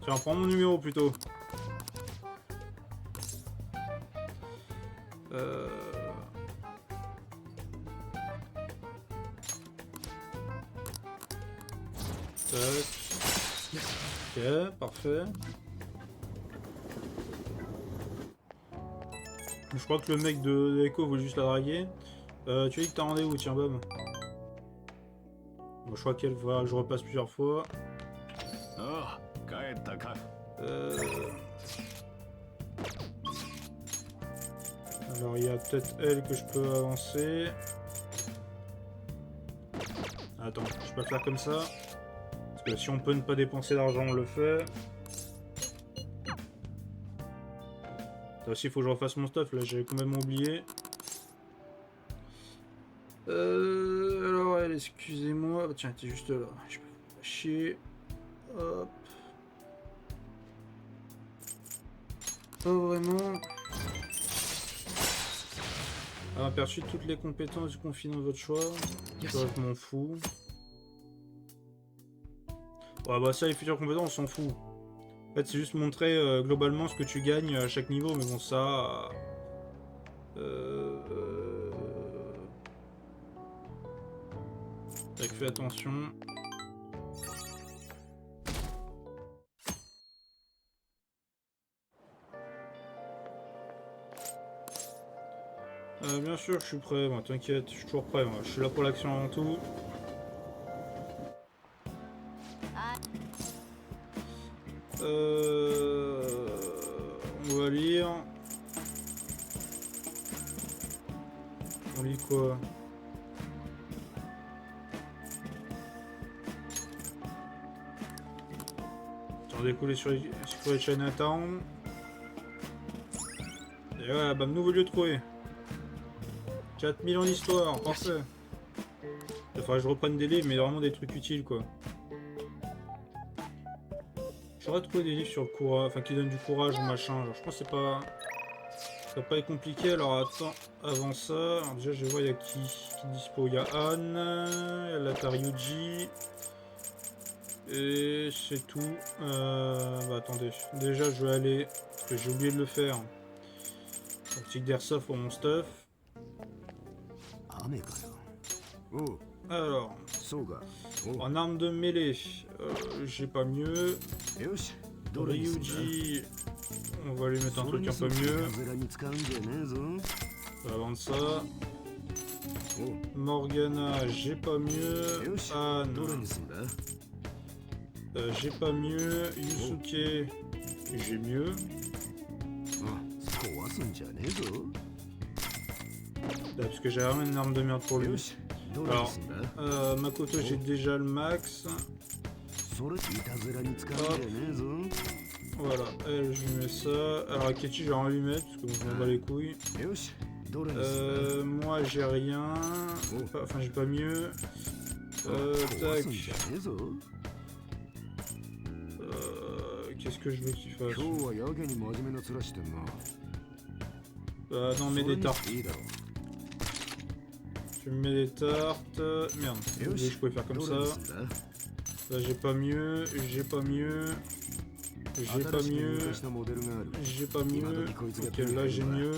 Tiens, prends mon numéro plutôt. Tac. Ok, parfait. Je crois que le mec de Echo veut juste la draguer. Tu dis que t'as rendez-vous, tiens, Bob. Bon, je crois qu'elle va que je repasse plusieurs fois. Alors, il y a peut-être elle que je peux avancer. Attends, je peux faire comme ça. Parce que si on peut ne pas dépenser d'argent, on le fait. Ça aussi, il faut que je refasse mon stuff. Là, j'avais complètement oublié. Alors, elle, excusez-moi. Tiens, elle était juste là. Je peux pas chier. Hop. Pas vraiment. Ah, aperçu toutes les compétences du conflit dans votre choix. Ça, je m'en fous. Ouais, bah ça, les futures compétences, on s'en fout. En fait, c'est juste montrer globalement ce que tu gagnes à chaque niveau. Mais bon, ça... Tac, fais attention. Bien sûr, je suis prêt. Bon, t'inquiète, je suis toujours prêt. Moi. Je suis là pour l'action avant tout. On va lire. On lit quoi? On va découler sur les Chinatown. Et voilà, bah, nouveau lieu trouvé. 4000 ans d'histoire, parfait. Il faudrait que je reprenne des livres, mais vraiment des trucs utiles, quoi. J'aurais trouvé des livres sur le courage, enfin qui donnent du courage ou machin. Genre, je pense que c'est pas... Ça va pas être compliqué, alors attends, avant ça... Alors déjà, je vais voir, il y a qui dispo. Il y a Anne, il y a l'Ataryuji... Et c'est tout. Bah attendez, déjà je vais aller, parce que j'ai oublié de le faire. Optique d'airsoft pour mon stuff. Alors, en arme de mêlée, j'ai pas mieux. Ryuji, on va lui mettre un truc un peu mieux. On va vendre ça. Morgana, j'ai pas mieux. Anne, j'ai pas mieux. Yusuke, j'ai mieux. Là, parce que j'ai vraiment une arme de merde pour lui. Alors, Makoto, j'ai déjà le max. Hop. Voilà, elle, je lui mets ça. Alors, Akechi, je vais rien lui mettre, parce que bon, je m'en bats les couilles. Moi, j'ai rien. Enfin, j'ai pas mieux. Tac. Qu'est-ce que je veux qu'il fasse? Non, mets des tartes. Tu me mets des tartes. Merde, j'ai oublié que je pouvais faire comme ça. Là, j'ai pas mieux, j'ai pas mieux. J'ai pas mieux. J'ai pas mieux. Ok, là j'ai mieux.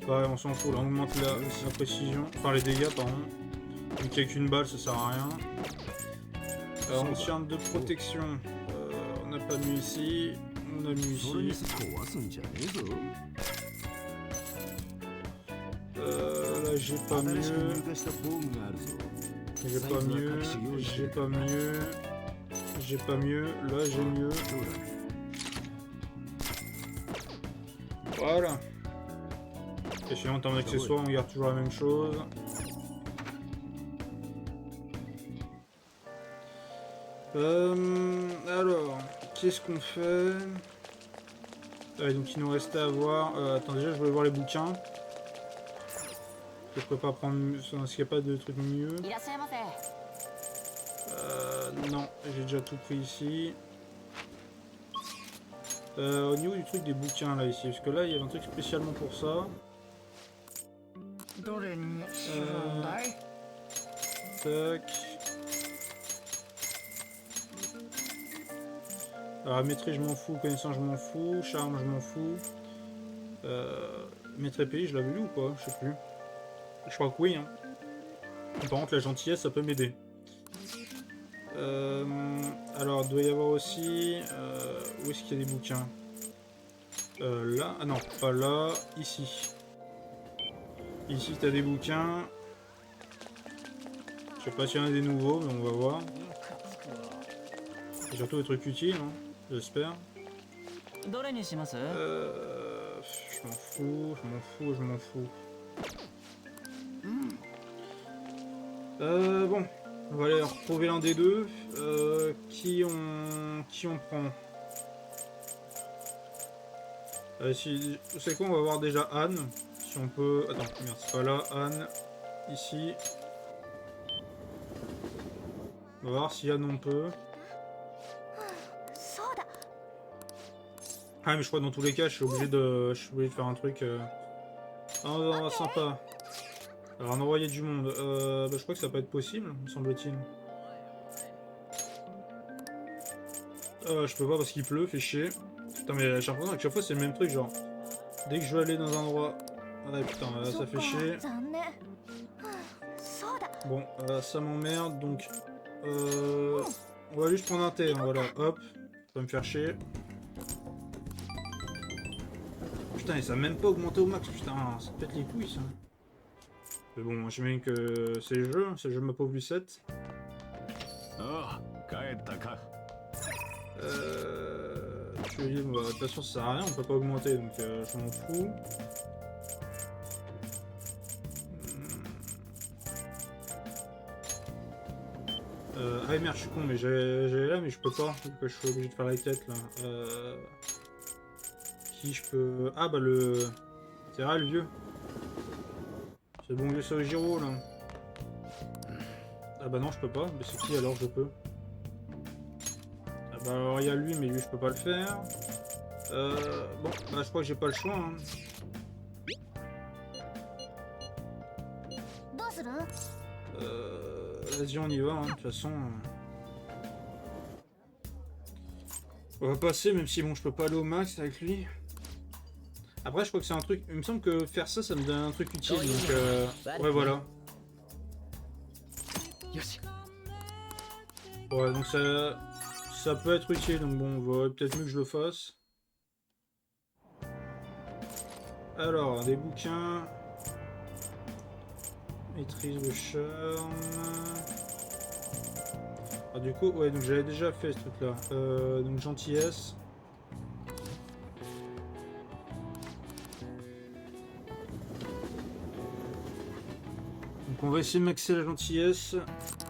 Ouais, on s'en fout, là on augmente la précision. Enfin, les dégâts, pardon. Vu qu'il n'y a qu'une balle, ça sert à rien. En termes de protection, on n'a pas mis ici. On a mis ici. Là j'ai pas mieux. J'ai pas mieux. J'ai pas mieux. J'ai pas mieux. Là j'ai mieux. Voilà. Et sinon en termes d'accessoires, on garde toujours la même chose. Alors, qu'est-ce qu'on fait? Donc il nous restait à voir. Attends, déjà je vais voir les bouquins. Je peux pas prendre. Est-ce qu'il n'y a pas de truc mieux? Non, j'ai déjà tout pris ici. Au niveau du truc des bouquins là ici, parce que là il y avait un truc spécialement pour ça. Tac. Alors maîtrise je m'en fous, connaissance je m'en fous, charme je m'en fous. Maître épée, je l'avais lu ou quoi? Je sais plus. Je crois que oui. Hein. Par contre la gentillesse ça peut m'aider. Alors il doit y avoir aussi... où est-ce qu'il y a des bouquins? Là, ah non, pas là, ici. Ici t'as des bouquins. Je sais pas s'il y en a des nouveaux, mais on va voir. Et surtout des trucs utiles, hein, j'espère. Je m'en fous, je m'en fous, je m'en fous. Bon, on va aller retrouver l'un des deux. Qui on prend? Si, c'est quoi, on va voir déjà Anne. Si on peut... Attends, merde, c'est pas là, Anne. Ici. On va voir si Anne on peut. Ah mais je crois que dans tous les cas je suis obligé de faire un truc sympa. Alors en envoyer du monde, je crois que ça peut être possible, me semble-t-il. Je peux pas parce qu'il pleut, fait chier. Putain mais j'ai l'impression que chaque fois c'est le même truc, genre dès que je veux aller dans un endroit... Ouais putain, ça fait chier. Bon, ça m'emmerde, donc... on va juste prendre un thé, hein, voilà, hop. Ça va me faire chier. Putain, et ça a même pas augmenté au max, putain, ça pète les couilles ça. Mais bon, j'imagine que c'est le jeu ma pauvre Lucette. Je lui dis, bah, de toute façon ça sert à rien, on peut pas augmenter, donc je m'en fous. Ah merde, je suis con, mais j'allais là, mais je peux pas, donc je suis obligé de faire la quête là. Qui je peux... Ah bah le... C'est vrai le vieux. C'est le bon vieux Sojiro là. Ah bah non je peux pas, mais c'est qui alors je peux? Ah bah alors il y a lui mais lui je peux pas le faire. Bon bah je crois que j'ai pas le choix hein. Vas-y on y va hein. De toute façon. On va passer même si bon je peux pas aller au max avec lui. Après je crois que c'est un truc... Il me semble que faire ça ça me donne un truc utile donc ouais voilà. Ouais donc ça peut être utile donc bon on va peut-être mieux que je le fasse. Alors des bouquins. Maîtrise de charme. Ah du coup ouais donc j'avais déjà fait ce truc là. Donc gentillesse. Donc on va essayer de maxer la gentillesse.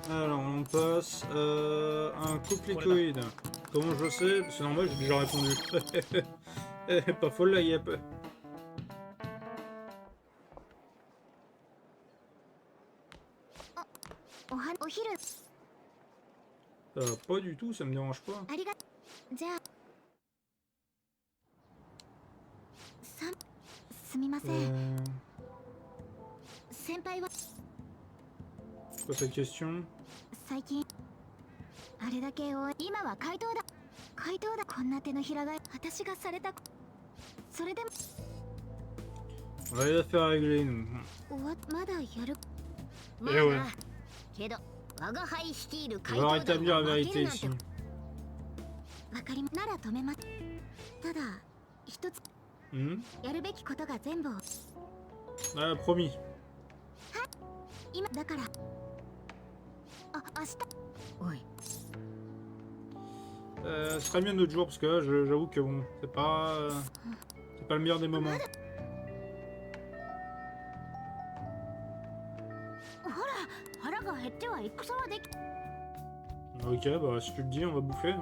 Alors on passe un couplécoïde. Comment je le sais? C'est normal, j'ai déjà répondu. Pas folle la yep. Pas du tout, ça me dérange pas. Quoi cette question? 最近あれだけを今は怪盗だこんな手のひらが私がされたそれでも On va les faire régler nous. まだやる Eh ouais. けど我が輩率いる On 怪 va 盗 rétablir la vérité ici. わかりなら止めますただ一つ Hmm? やるべきことが全部 Ah, promis. 今だから明日おい Ce serait mieux notre jour parce que là, j'avoue que bon, c'est pas le meilleur des moments. ほら腹が減っては戦はでき Ok, bah si tu le dis, on va bouffer. Hein.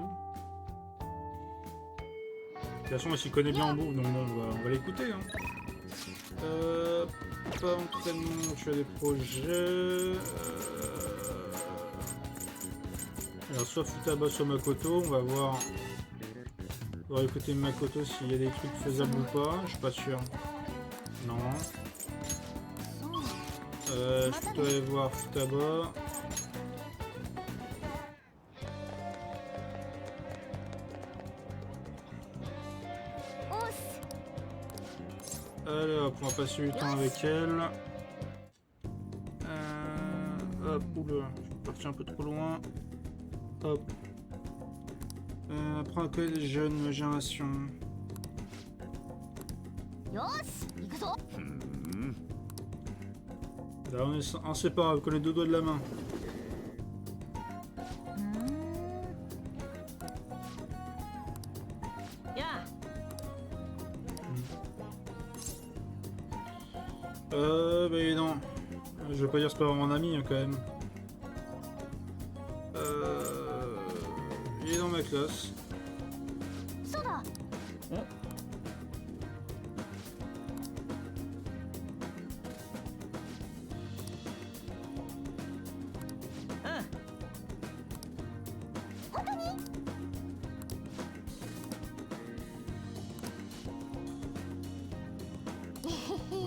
De toute façon, il s'y connaît bien en bouffe, donc bon, on va l'écouter. Hein. Pas entraînement, tu as des projets. Alors, soit Futaba, soit Makoto, on va voir. On va écouter Makoto s'il y a des trucs faisables ou pas, je suis pas sûr. Non. Je dois aller voir Futaba. Allez hop, on va passer du temps avec elle. Hop, oula, je suis parti un peu trop loin. Hop. Apprends à connaître les jeunes générations. よし行くぞ Là, on est inséparables, comme les deux doigts de la main. Mais non. Je vais pas dire c'est pas vraiment mon ami, hein, quand même. Il est dans ma classe. そうだ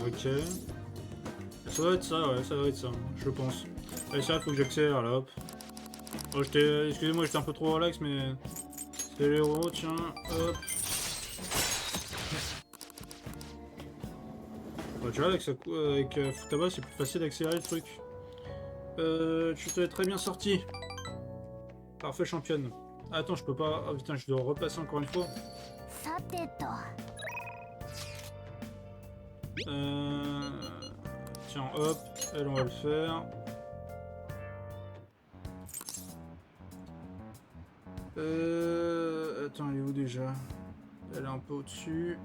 Ok. Ça doit être ça, ouais, ça doit être ça, je pense. Allez, ça, faut que j'accélère, là, hop. Oh, excusez-moi, j'étais un peu trop relax, mais... C'est l'héros, tiens, hop. Bah, tu vois, avec Futaba, c'est plus facile d'accélérer le truc. Tu t'es très bien sorti. Parfait, championne. Ah, attends, je peux pas... Oh putain, je dois repasser encore une fois. さてと Tiens, hop, elle, on va le faire. Attends, elle est où déjà? Elle est un peu au-dessus.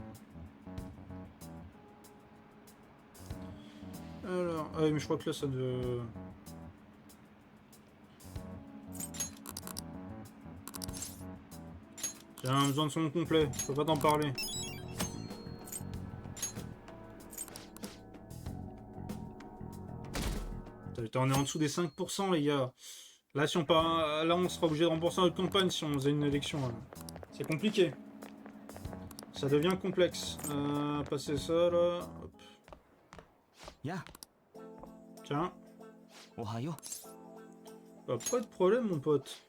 Alors, ah oui, mais je crois que là, ça doit... J'ai besoin de son nom complet, je peux pas t'en parler. On est en dessous des 5% les gars. Là si on part, là on sera obligé de rembourser notre campagne si on faisait une élection. C'est compliqué. Ça devient complexe. Passer ça là. Hop. Tiens. Bah, pas de problème mon pote.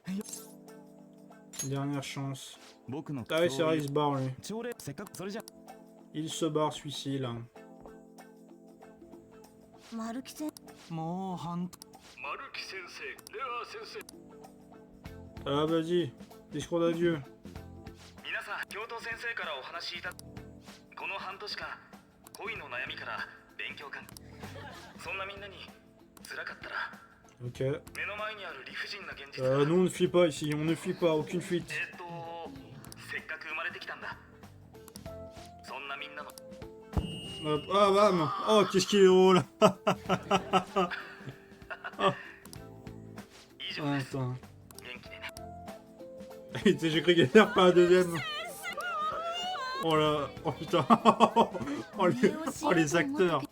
Dernière chance. Ah ouais c'est vrai il se barre lui. Il se barre celui-ci là. マルキセンもう半マルキ先生、レア先生。 Ah vas-y, discours d'adieu. 皆さん、教頭先生からお話しいた。この半年間、恋の悩みから勉強関係。そんなみんなに辛かったら。Ok. 目の前にある理不尽な現実が。 Nous on ne fuit pas ici, on ne fuit pas, aucune fuite. せっかく生まれてきたんだ。そんなみんなの。 Ah bam. Oh qu'est-ce qu'il est drôle. Oh. Ah, attends. J'ai cru qu'il allait faire un deuxième. Oh là. Oh putain. Oh les acteurs.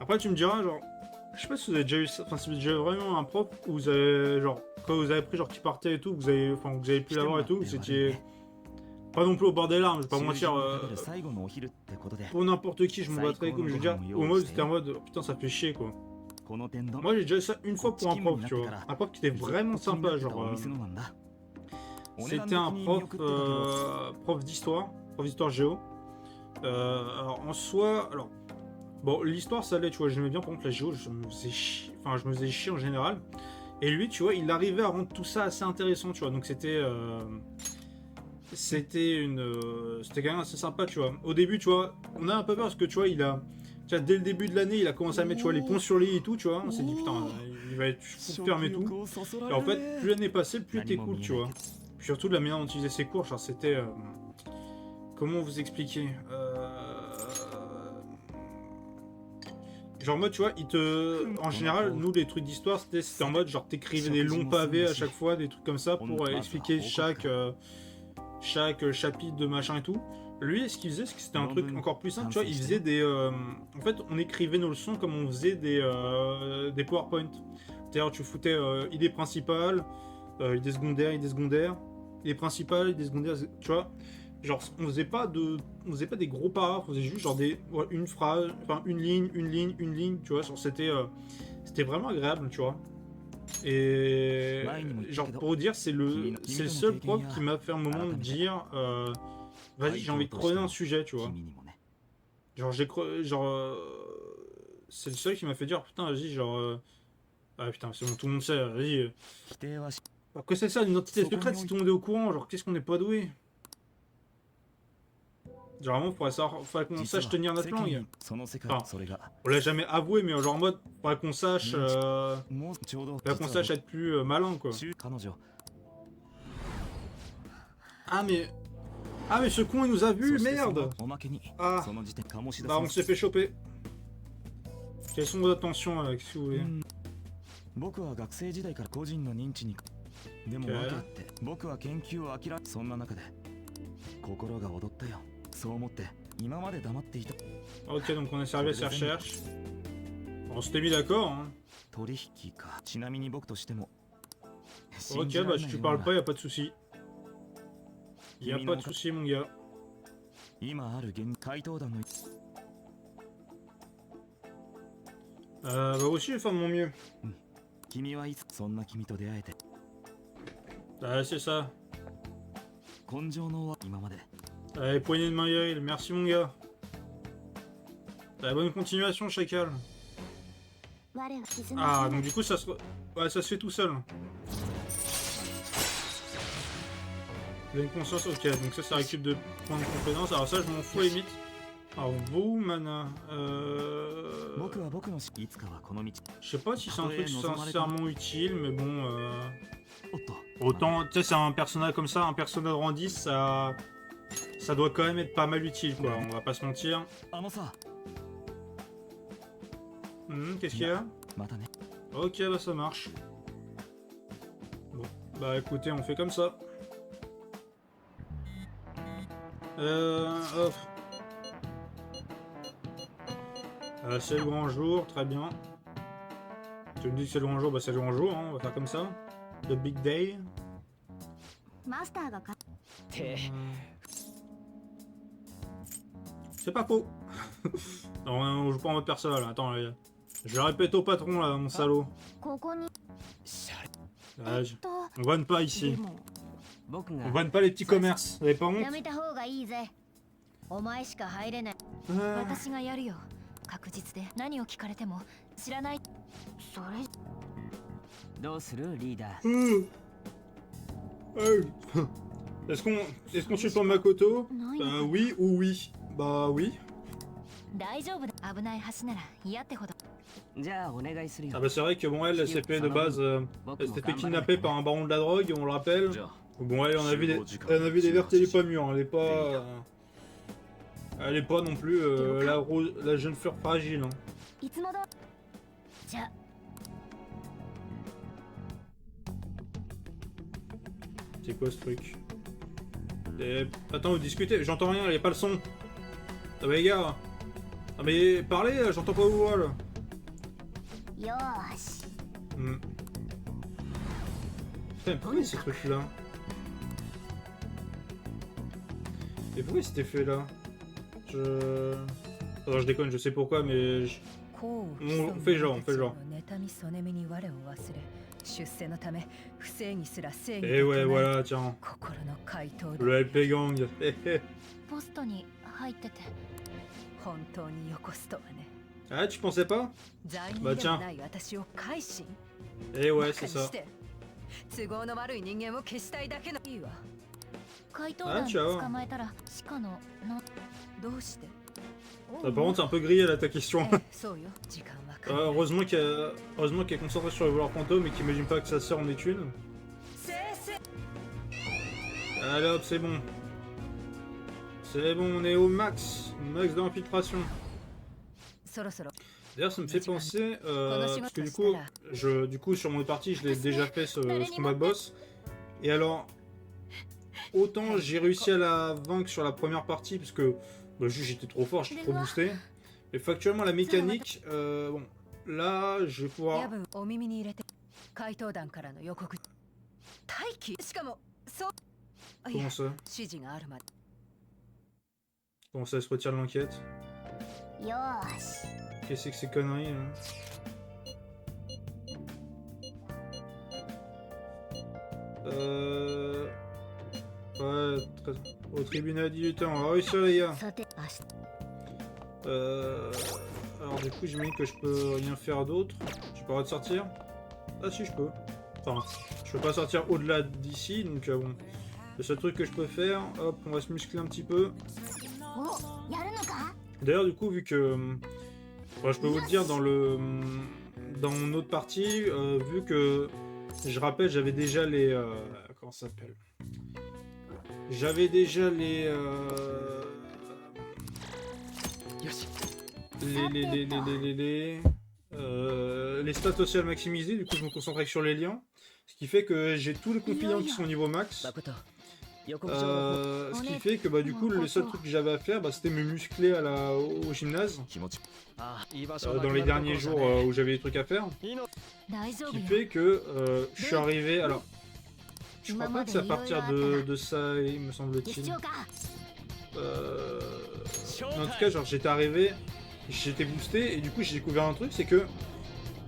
Après tu me diras genre. Je sais pas si vous avez déjà eu ça. Enfin si vous avez déjà vraiment un prof où vous avez genre. Quand vous avez pris genre qui partait et tout, vous avez. Enfin vous avez pu l'avoir et tout, c'était. Pas non plus au bord des larmes, je vais pas mentir. Pour n'importe qui, je me battrais comme je veux dire. Au mode, c'était en mode, oh, putain, ça fait chier quoi. Moi, j'ai déjà eu ça une fois pour un prof, tu vois. Un prof qui était vraiment sympa, genre. C'était un prof d'histoire géo. Alors en soi, alors bon, l'histoire ça allait, tu vois, j'aimais bien. Par contre, la géo, je me faisais chier en général. Et lui, tu vois, il arrivait à rendre tout ça assez intéressant, tu vois. Donc c'était quand même assez sympa, tu vois. Au début, tu vois, on a un peu peur parce que tu vois, tu vois, dès le début de l'année, il a commencé à mettre, tu vois, les ponts sur les i et tout, tu vois. On s'est dit putain, il va être ferme et tout. Et en fait, plus l'année passait, plus était cool, tu vois. Puis surtout de la manière dont il faisait ses cours, genre c'était comment vous expliquer genre en mode, tu vois, en général, nous les trucs d'histoire, c'était en mode genre t'écrivais des longs pavés à chaque fois, des trucs comme ça pour expliquer chaque chapitre de machin et tout. Lui, ce qu'il faisait, c'est que c'était un truc encore plus simple, tu vois, il faisait des en fait, on écrivait nos leçons comme on faisait des PowerPoint. C'est-à-dire tu foutais idée principale, idée secondaire, idée principale, idée secondaire, tu vois. Genre, on faisait pas des gros paragraphes, on faisait juste genre une phrase, enfin une ligne, tu vois. C'était vraiment agréable, tu vois. Et genre pour vous dire, c'est le seul prof qui m'a fait un moment de dire, vas-y, j'ai envie de creuser un sujet, tu vois. Genre c'est le seul qui m'a fait dire, putain, vas-y, genre, ah putain, c'est bon, tout le monde sait, vas-y. Alors que c'est ça, une identité secrète, si tout le monde est au courant, genre, qu'est-ce qu'on n'est pas doué? Genre vraiment, faudrait qu'on sache tenir notre langue. Enfin, on l'a jamais avoué, mais genre en mode, faudrait qu'on sache être plus malin, quoi. Ah mais ce con il nous a vu, merde. Ah, bah on s'est fait choper. Quelles sont vos attentions, si vous voulez? Ok, donc on est servi à ses recherches. On s'était mis d'accord, hein. Ok, bah si tu parles pas, y a pas de souci. Y a pas de souci, mon gars. Bah aussi, je vais faire de mon mieux. Ah, c'est ça. Allez, poignée de main viril, merci mon gars. Bonne continuation, chacal. Ah, donc du coup, ça se fait tout seul. Vous avez une conscience, ok, donc ça récupère de points de compétence. Alors ça, je m'en fous limite. Alors vous, mana, je sais pas si c'est un truc sincèrement utile, mais bon, autant, tu sais, c'est un personnage comme ça, un personnage rang 10, ça doit quand même être pas mal utile, quoi, on va pas se mentir. Qu'est-ce qu'il y a? Ok, bah ça marche. Bon, bah écoutez, on fait comme ça. Hop. C'est le grand jour, très bien. Tu me dis que c'est le grand jour, bah c'est le grand jour, hein, on va faire comme ça. The big day. C'est pas faux. Non, on joue pas en mode personnel, attends, je le répète au patron là, mon salaud. On vanne pas ici. On vanne pas les petits commerces, vous avez pas honte? Est-ce qu'on suit Makoto? Oui ou oui? Bah oui. Ah bah c'est vrai que bon, elle s'est fait de base, elle s'était fait kidnapper par un baron de la drogue, on le rappelle. Bon, elle en a vu des vertes et des pas mûres, elle est pas non plus la jeune fleur fragile. Hein. C'est quoi ce truc? Attends, vous discutez, j'entends rien, il n'y a pas le son. Ah bah les gars. Ah mais parlez, j'entends pas vos voix là. Putain, pourquoi ces trucs là? Et pourquoi il s'était fait là? Alors je déconne, je sais pourquoi, mais... On fait genre, on fait genre. Et ouais, voilà, tiens. Le LP Gang. ポストに入ってて Ah, tu pensais pas? Bah tiens. Et ouais, c'est ça. 怪盗団捕まえたら鹿のどうして Par contre, c'est un peu grillé là ta question. Heureusement qu'elle est concentrée sur le voleur fantôme et qu'il imagine pas que sa sœur en est une. Allez hop, c'est bon. C'est bon, on est au max. Max d'infiltration. D'ailleurs, ça me fait penser, parce que du coup, sur mon partie, je l'ai déjà fait ce combat de boss. Et alors, autant j'ai réussi à la vaincre sur la première partie, parce que bah, juste j'étais trop fort, j'étais trop boosté. Et factuellement, la mécanique, bon, là, je vais pouvoir... Comment ça? Comment ça se retire de l'enquête? Qu'est-ce que c'est que ces conneries là? Ouais, au tribunal 18 ans, on va réussir les gars. Alors du coup j'imagine que je peux rien faire d'autre. J'ai pas le droit de sortir. Ah si je peux. Enfin, je peux pas sortir au-delà d'ici, donc bon. Le seul truc que je peux faire, hop, on va se muscler un petit peu. D'ailleurs du coup vu que... Enfin, je peux vous le dire dans mon autre partie, vu que je rappelle j'avais déjà les... comment ça s'appelle? J'avais déjà les stats sociales maximisées, du coup je me concentrais sur les liens. Ce qui fait que j'ai tous les confidents qui sont au niveau max. Ce qui fait que bah, du coup le seul truc que j'avais à faire bah, c'était me muscler au gymnase dans les derniers jours où j'avais des trucs à faire. Ce qui fait que je suis arrivé... Alors, je crois pas que c'est à partir de ça, il me semble-t-il. En tout cas, genre j'étais arrivé, j'étais boosté et du coup j'ai découvert un truc, c'est que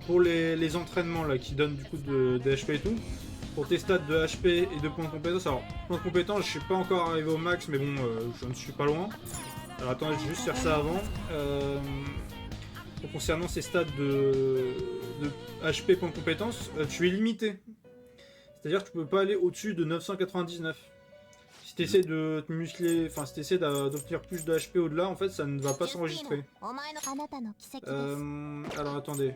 pour les entraînements là qui donnent du coup des HP et tout, pour tes stats de HP et de points de compétence, alors points de compétence je suis pas encore arrivé au max mais bon je ne suis pas loin. Alors attends, je vais juste faire ça avant. Concernant ces stats de HP points de compétence, tu es limité. C'est-à-dire que tu peux pas aller au-dessus de 999. Si tu essaies de te muscler, enfin si tu essaies d'obtenir plus de HP au-delà, en fait ça ne va pas s'enregistrer. Alors attendez.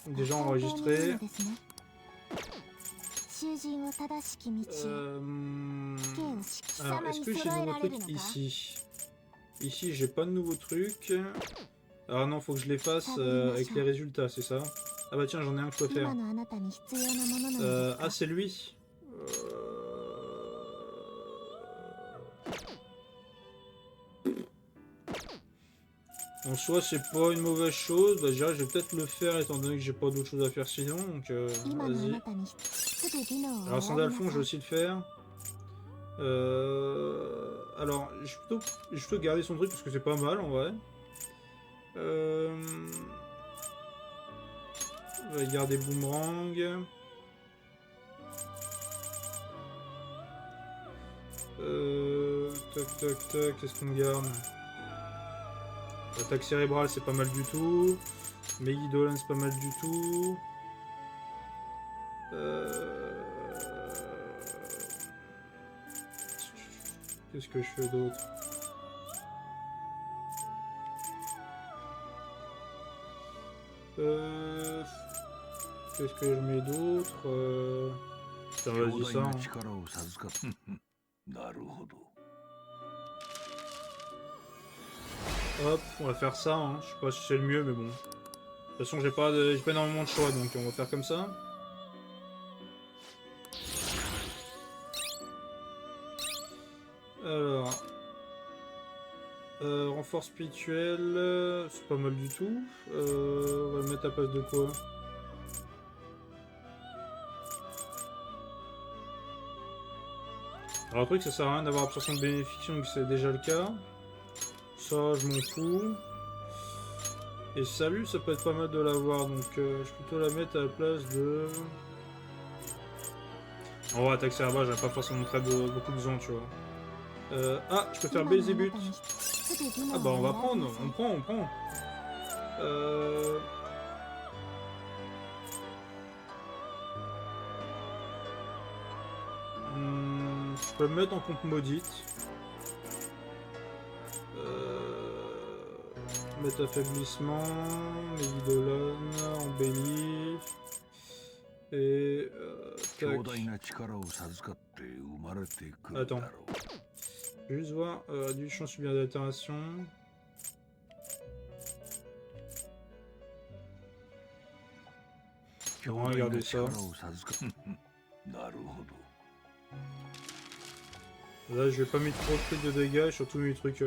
Déjà enregistré. Alors est-ce que j'ai de nouveaux trucs ici? Ici j'ai pas de nouveaux trucs. Alors non, faut que je les fasse avec les résultats, c'est ça? Ah bah tiens, j'en ai un que je peux faire. Ah, c'est lui. En soi, c'est pas une mauvaise chose. Bah, je vais peut-être le faire étant donné que j'ai pas d'autre chose à faire sinon. Donc, vas-y. Alors, Sandalphon, je vais aussi le faire. Alors, je vais plutôt garder son truc parce que c'est pas mal en vrai. On va garder Boomerang. Tac tac tac, qu'est-ce qu'on garde? Attaque cérébrale c'est pas mal du tout. Megidolan c'est pas mal du tout. Qu'est-ce que je fais d'autre? Qu'est-ce que je mets d'autre? Putain, vas-y ça. Hop, on va faire ça. Hein. Je sais pas si c'est le mieux, mais bon. De toute façon, j'ai pas énormément de choix, donc on va faire comme ça. Alors. Renfort spirituel, c'est pas mal du tout. On va le mettre à place de quoi? Alors le truc, ça sert à rien d'avoir absorption de bénéfiction, donc c'est déjà le cas. Ça, je m'en fous. Et salut, ça peut être pas mal de l'avoir, donc je vais plutôt la mettre à la place de... En vrai, attaque Cerba, j'avais pas forcément beaucoup besoin, tu vois. Ah, je peux faire Belzébuth. Ah bah on va prendre, on prend. Je peux me mettre en pompe maudite. Mettre affaiblissement, Médidolone, embellie. Et tac. Attends. Je vais juste voir, réduction subir d'altération. On va regarder ça. Là, je vais pas mettre trop de trucs de dégâts, surtout mes trucs.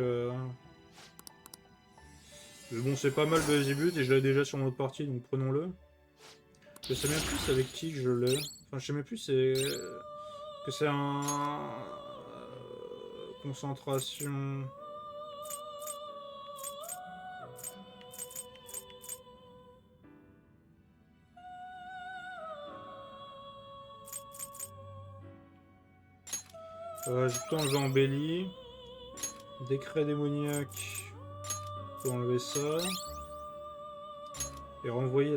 Mais bon, c'est pas mal de Belzébuth et je l'ai déjà sur notre partie, donc prenons-le. Je sais même plus avec qui je l'ai. Enfin, je sais même plus c'est que c'est un concentration. Je vais plutôt enlever embellie. Décret démoniaque. On peut enlever ça. Et renvoyer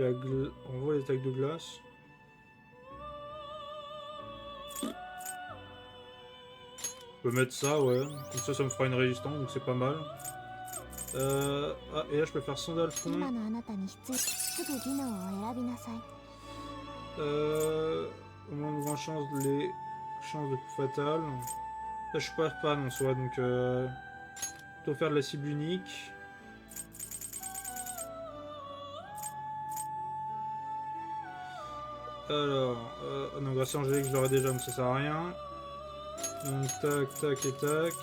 renvoyer l'attaque de glace. Je peux mettre ça, ouais. Comme ça me fera une résistance, donc c'est pas mal. Ah, et là je peux faire sandal fond. Au moins de 20 chances les chances de coup fatal. Là je suis pas fan en soi, donc plutôt faire de la cible unique. Alors, non, grâce à Angélique, je l'aurais déjà, mais ça sert à rien. Donc, tac, tac et tac.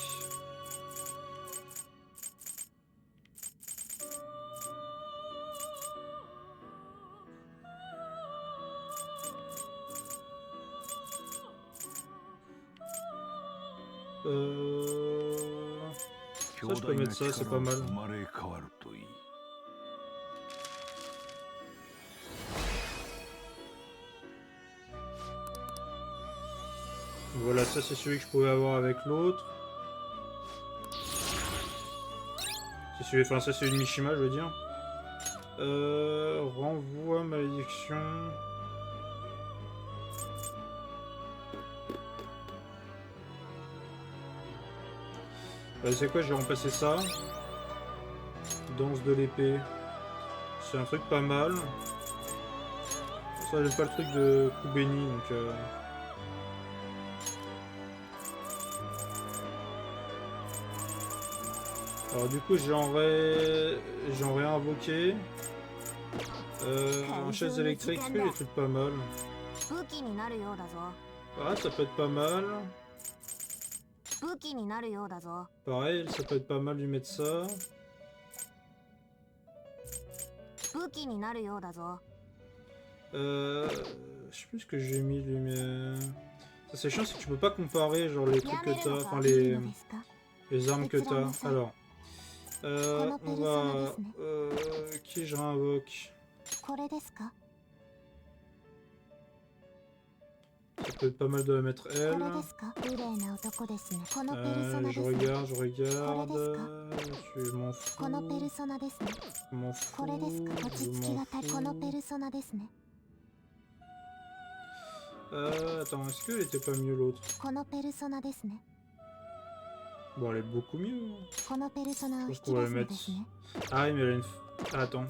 Ça, je peux mettre ça, c'est pas mal. Voilà, ça c'est celui que je pouvais avoir avec l'autre. C'est celui, enfin ça c'est une Mishima, je veux dire. Renvoi malédiction. C'est quoi, je vais remplacer ça. Danse de l'épée. C'est un truc pas mal. Ça, j'aime pas le truc de coup béni, donc... Alors du coup j'aurais invoqué en chaise électrique, fait des trucs pas mal. Ah ça peut être pas mal. Pareil, ça peut être pas mal de lui mettre ça. Je sais plus ce que j'ai mis lui, mais... Ça c'est chiant, c'est que tu peux pas comparer genre les trucs que t'as, enfin les armes que t'as. Alors... on va... qui je réinvoque? Ça peut être pas mal de la mettre elle. Je regarde. Je m'en fous. Je m'en fous. Attends, est-ce qu'elle était pas mieux l'autre? Bon, elle est beaucoup mieux. Je pense qu'on va la mettre. Ah oui, mais elle a une... Ah, attends.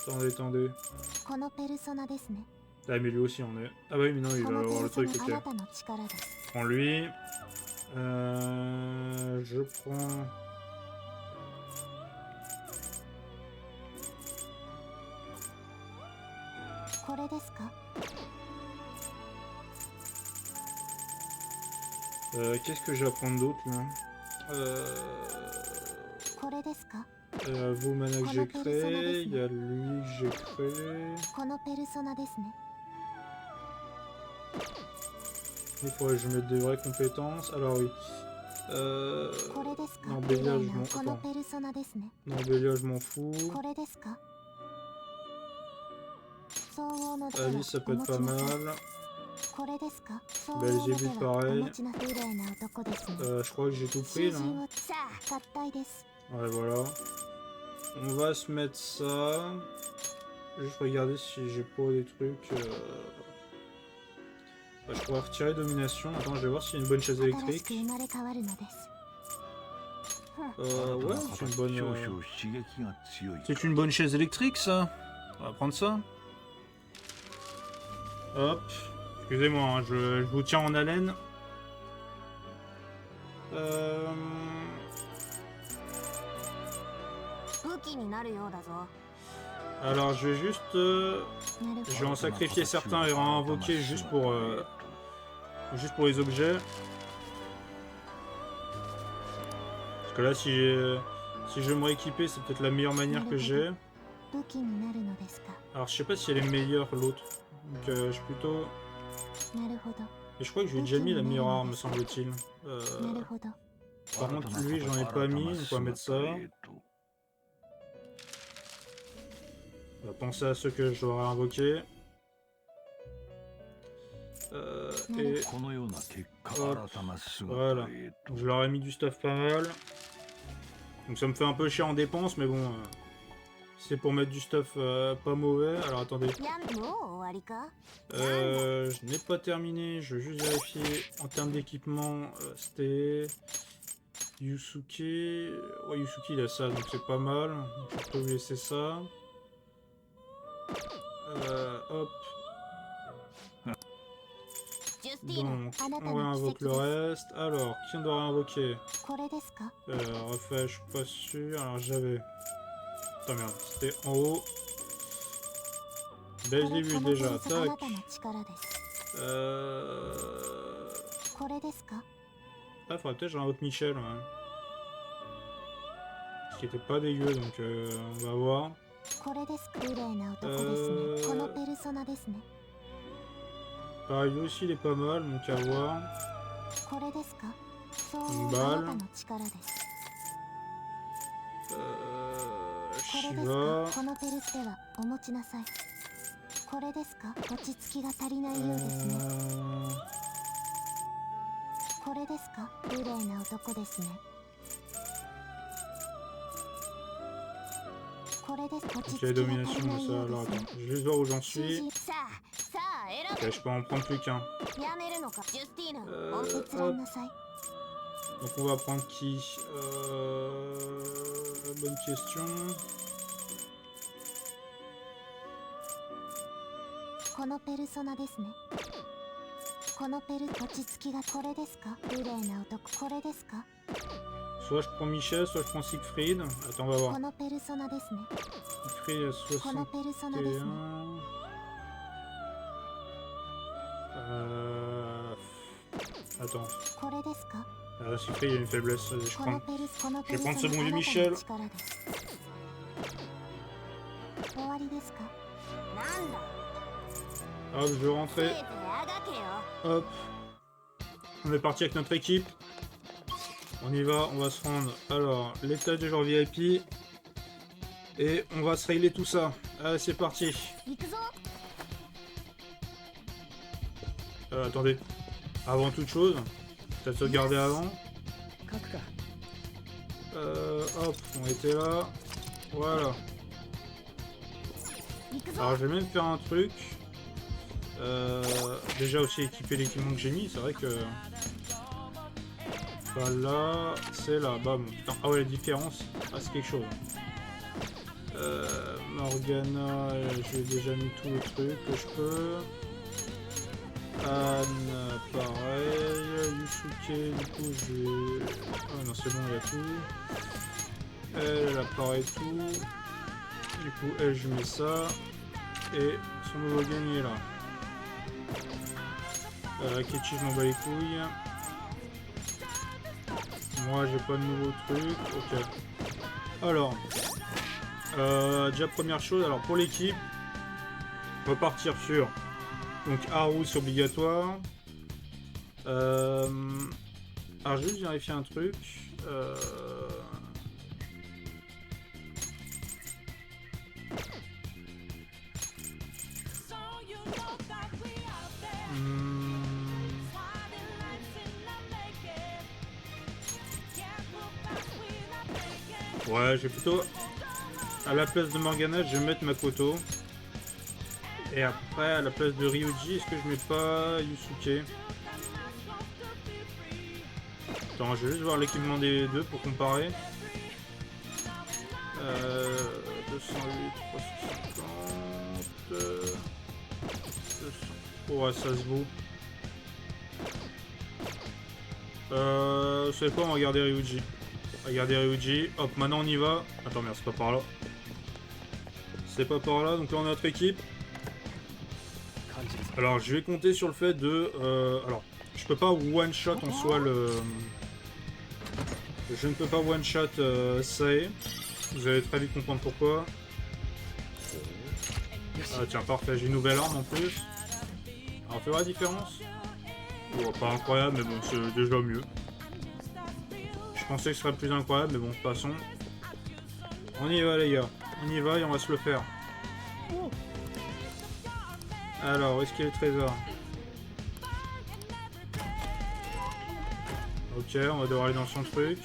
Attendez. Ah, mais lui aussi, on est... Ah bah oui, mais non, il va avoir le truc, ok. Prends lui. Je prends... Qu'est-ce que je vais prendre d'autre, là? Vous mana que j'ai créé, il y a lui que j'ai créé. Il faudrait que je mette des vraies compétences. Alors oui. これですか Non, 綺麗 Bélia, je な m'en この attends. ペルソナですね Non, Bélia, je m'en fous. これですか相応の Alice, ça peut être pas mal. これですか相応 Belzébuth, の手はお pareil. 持ちな綺麗な男ですね Je crois que j'ai tout 囚 pris là. 人をさあ合体です Ouais, voilà. On va se mettre ça. Juste regarder si j'ai pas des trucs. Bah, je pourrais retirer domination. Attends, je vais voir s'il y a une bonne chaise 新し électrique. く生まれ変わるのです Ouais, c'est une bonne. 少々刺激が強い。 C'est une bonne chaise électrique, ça. On va prendre ça. Hop. Excusez-moi, hein, je vous tiens en haleine. Euh... 武器になるようだぞ Alors, je vais juste... なる Je ほ vais ど en sacrifier certains et en invoquer juste pour les objets. Parce que là, si je veux me rééquiper, c'est peut-être la meilleure manière que j'ai. 武器になるのですか Alors, je sais pas si elle est meilleure l'autre. Donc, je suis plutôt... なるほど Et je crois que je lui ai déjà mis la meilleure arme, me semble-t-il. なるほど Par contre, lui, j'en ai pas mis, donc on va mettre ça. On va penser à ceux que je dois invoquer. Et このような結果、 Hop. 新たな姿 Voilà. へと。 je leur ai mis du stuff pas mal. Donc ça me fait un peu cher en dépenses, mais bon... c'est pour mettre du stuff pas mauvais. Alors attendez. やんもう終わりか Je n'ai pas terminé. Je veux juste vérifier en termes d'équipement. C'était... Yusuke... Ouais, Yusuke il a ça, donc c'est pas mal. Donc, je peux vous laisser ça. Hop. ジュスティーナ Donc, あなた on の奇 réinvoque 跡 le です reste. Alors, qui on doit réinvoquer これですか Raphaël, je suis pas sûr. Alors, j'avais... Putain, merde. C'était en haut. こ Baise れ début このペ déjà. ルソナあな Tac. たの力です Euh... これですか Ah, faudrait peut-être que je réinvoque Michel, ouais. Ce qui était pas dégueu, donc on va voir. これですか綺麗な男ですねこのペルソナですね Pareil, lui aussi il est pas mal, donc à voir. これですか相応 Une のあ balle. なたの力です これです Shiva. かこのペルスではお持ちなさいこれですか落ち着きが足りないようですねこれですか綺麗な男ですねこれです落ち Ok, 着きが足 domination りな de い ça. よう Alors です attends, ね je vais juste voir où j'en 囚 suis. 人さあ Ok, je peux en prendre plus qu'un. やめるのかジュスティーナー結論なさい Donc on va prendre qui Bonne question. このペルソナですねこのペル落ち着きがこれですか綺麗な男これですか Soit je prends Michel, soit je prends Siegfried. Attends, on va こ voir. のペルソナですね Siegfried この à ペルソナですね 61. Attends. これですか Ah, Siegfried il a une faiblesse. Je この prends. ペルスこのペ Je ル vais ソ prendre ナ ce bon あ vieux なたの Michel. 力です終わりですかなんだ Hop, je vais rentrer. せいぜいあがけよ Hop. On est parti avec notre équipe. On y va, on va se rendre. Alors, l'étage de genre VIP. Et on va se régler tout ça. Allez, c'est parti. 行くぞ Attendez. Avant toute chose, peut-être sauvegarder avant. 書くか Hop, on était là. Voilà. 行くぞ Alors, je vais même faire un truc. Déjà aussi équiper l'équipement que j'ai mis. C'est vrai que... Pas là, c'est là. Bam. Putain. Ah ouais, la différence. Ah, c'est quelque chose. Morgana, j'ai déjà mis tous les trucs que je peux. Anne, pareil. Yusuke, du coup, je vais... Ah non, c'est bon, il y a tout. Elle a pareil tout. Du coup, elle, je mets ça. Et son nouveau gagné là. Kechi, je m'en bats les couilles. Moi, j'ai pas de nouveau truc. Ok. Alors, déjà première chose. Alors pour l'équipe, on va partir sur donc Haru, c'est obligatoire. Alors, je vais juste vérifier un truc. Ouais, je vais plutôt... À la place de Morgana, je vais mettre Makoto. Et après, à la place de Ryuji, est-ce que je mets pas Yusuke? Attends, je vais juste voir l'équipement des deux pour comparer. 208, 350... 200... Ouais, ça se vaut. Vous savez quoi, on va regarder Ryuji. Regardez Ryuji, hop, maintenant on y va. Attends, merde, c'est pas par là. C'est pas par là, donc là on a notre équipe. Alors, je vais compter sur le fait de... alors, je peux pas one-shot en soi le... Je ne peux pas one-shot Sae. Vous allez très vite comprendre pourquoi. Ah tiens, parfait, j'ai une nouvelle arme en plus. Alors, fait la différence? Oh, pas incroyable, mais bon, c'est déjà mieux. Je pensais que ce serait plus incroyable, mais bon, passons. On y va, les gars. On y va et on va se le faire. Alors, où est-ce qu'il y a le trésor? Ok, on va devoir aller dans son truc.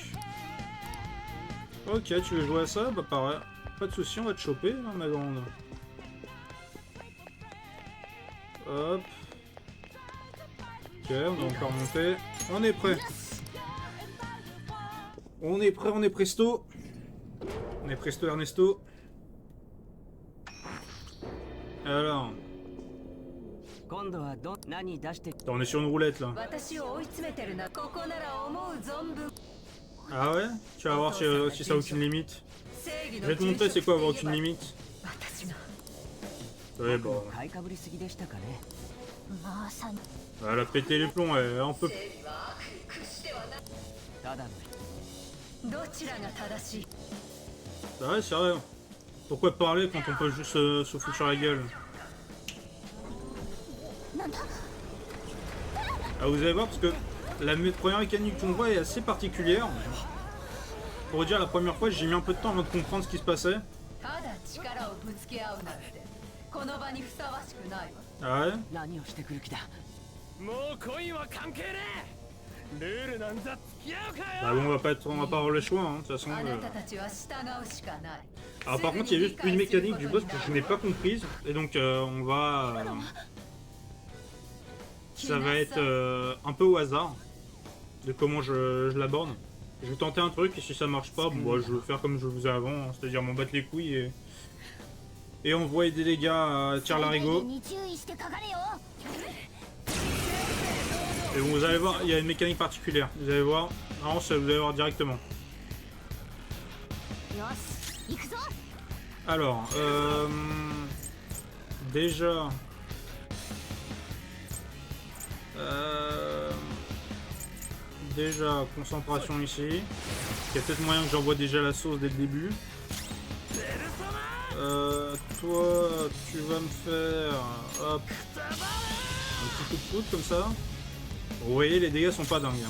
Ok, tu veux jouer à ça? Bah, pareil. Pas de soucis, on va te choper, hein, ma grande. Hop. Ok, on va encore monter. On est prêt. On est prêt, on est presto. On est presto Ernesto. Alors. Attends, on est sur une roulette là. Ah ouais? Tu vas voir si ça a aucune limite. Je vais te montrer c'est quoi avoir aucune limite. Ouais, bon. Elle a pété les plombs, elle en peut. Ah ouais, c'est vrai. Pourquoi parler quand on peut juste se foutre sur la gueule? Ah, vous allez voir, parce que la première mécanique qu'on voit est assez particulière. Pour vous dire, la première fois, j'ai mis un peu de temps avant de comprendre ce qui se passait. Ah ouais? Bah bon, on va pas avoir le choix, hein, de toute façon. Alors par contre, il y a juste une mécanique du boss que je n'ai pas comprise. Et donc, on va... ça va être un peu au hasard de comment je l'aborde. Je vais tenter un truc et si ça marche pas, bon, bah, je vais faire comme je le faisais avant, hein, c'est-à-dire m'en battre les couilles et envoyer des dégâts à tire-larigot. Et bon, vous allez voir, il y a une mécanique particulière. Vous allez voir, non, ça, vous allez voir directement. Alors, déjà... déjà, concentration ici. Il y a peut-être moyen que j'envoie déjà la sauce dès le début. Toi, tu vas me faire... hop, un petit coup de coude comme ça. Vous voyez, les dégâts sont pas dingues. Hein.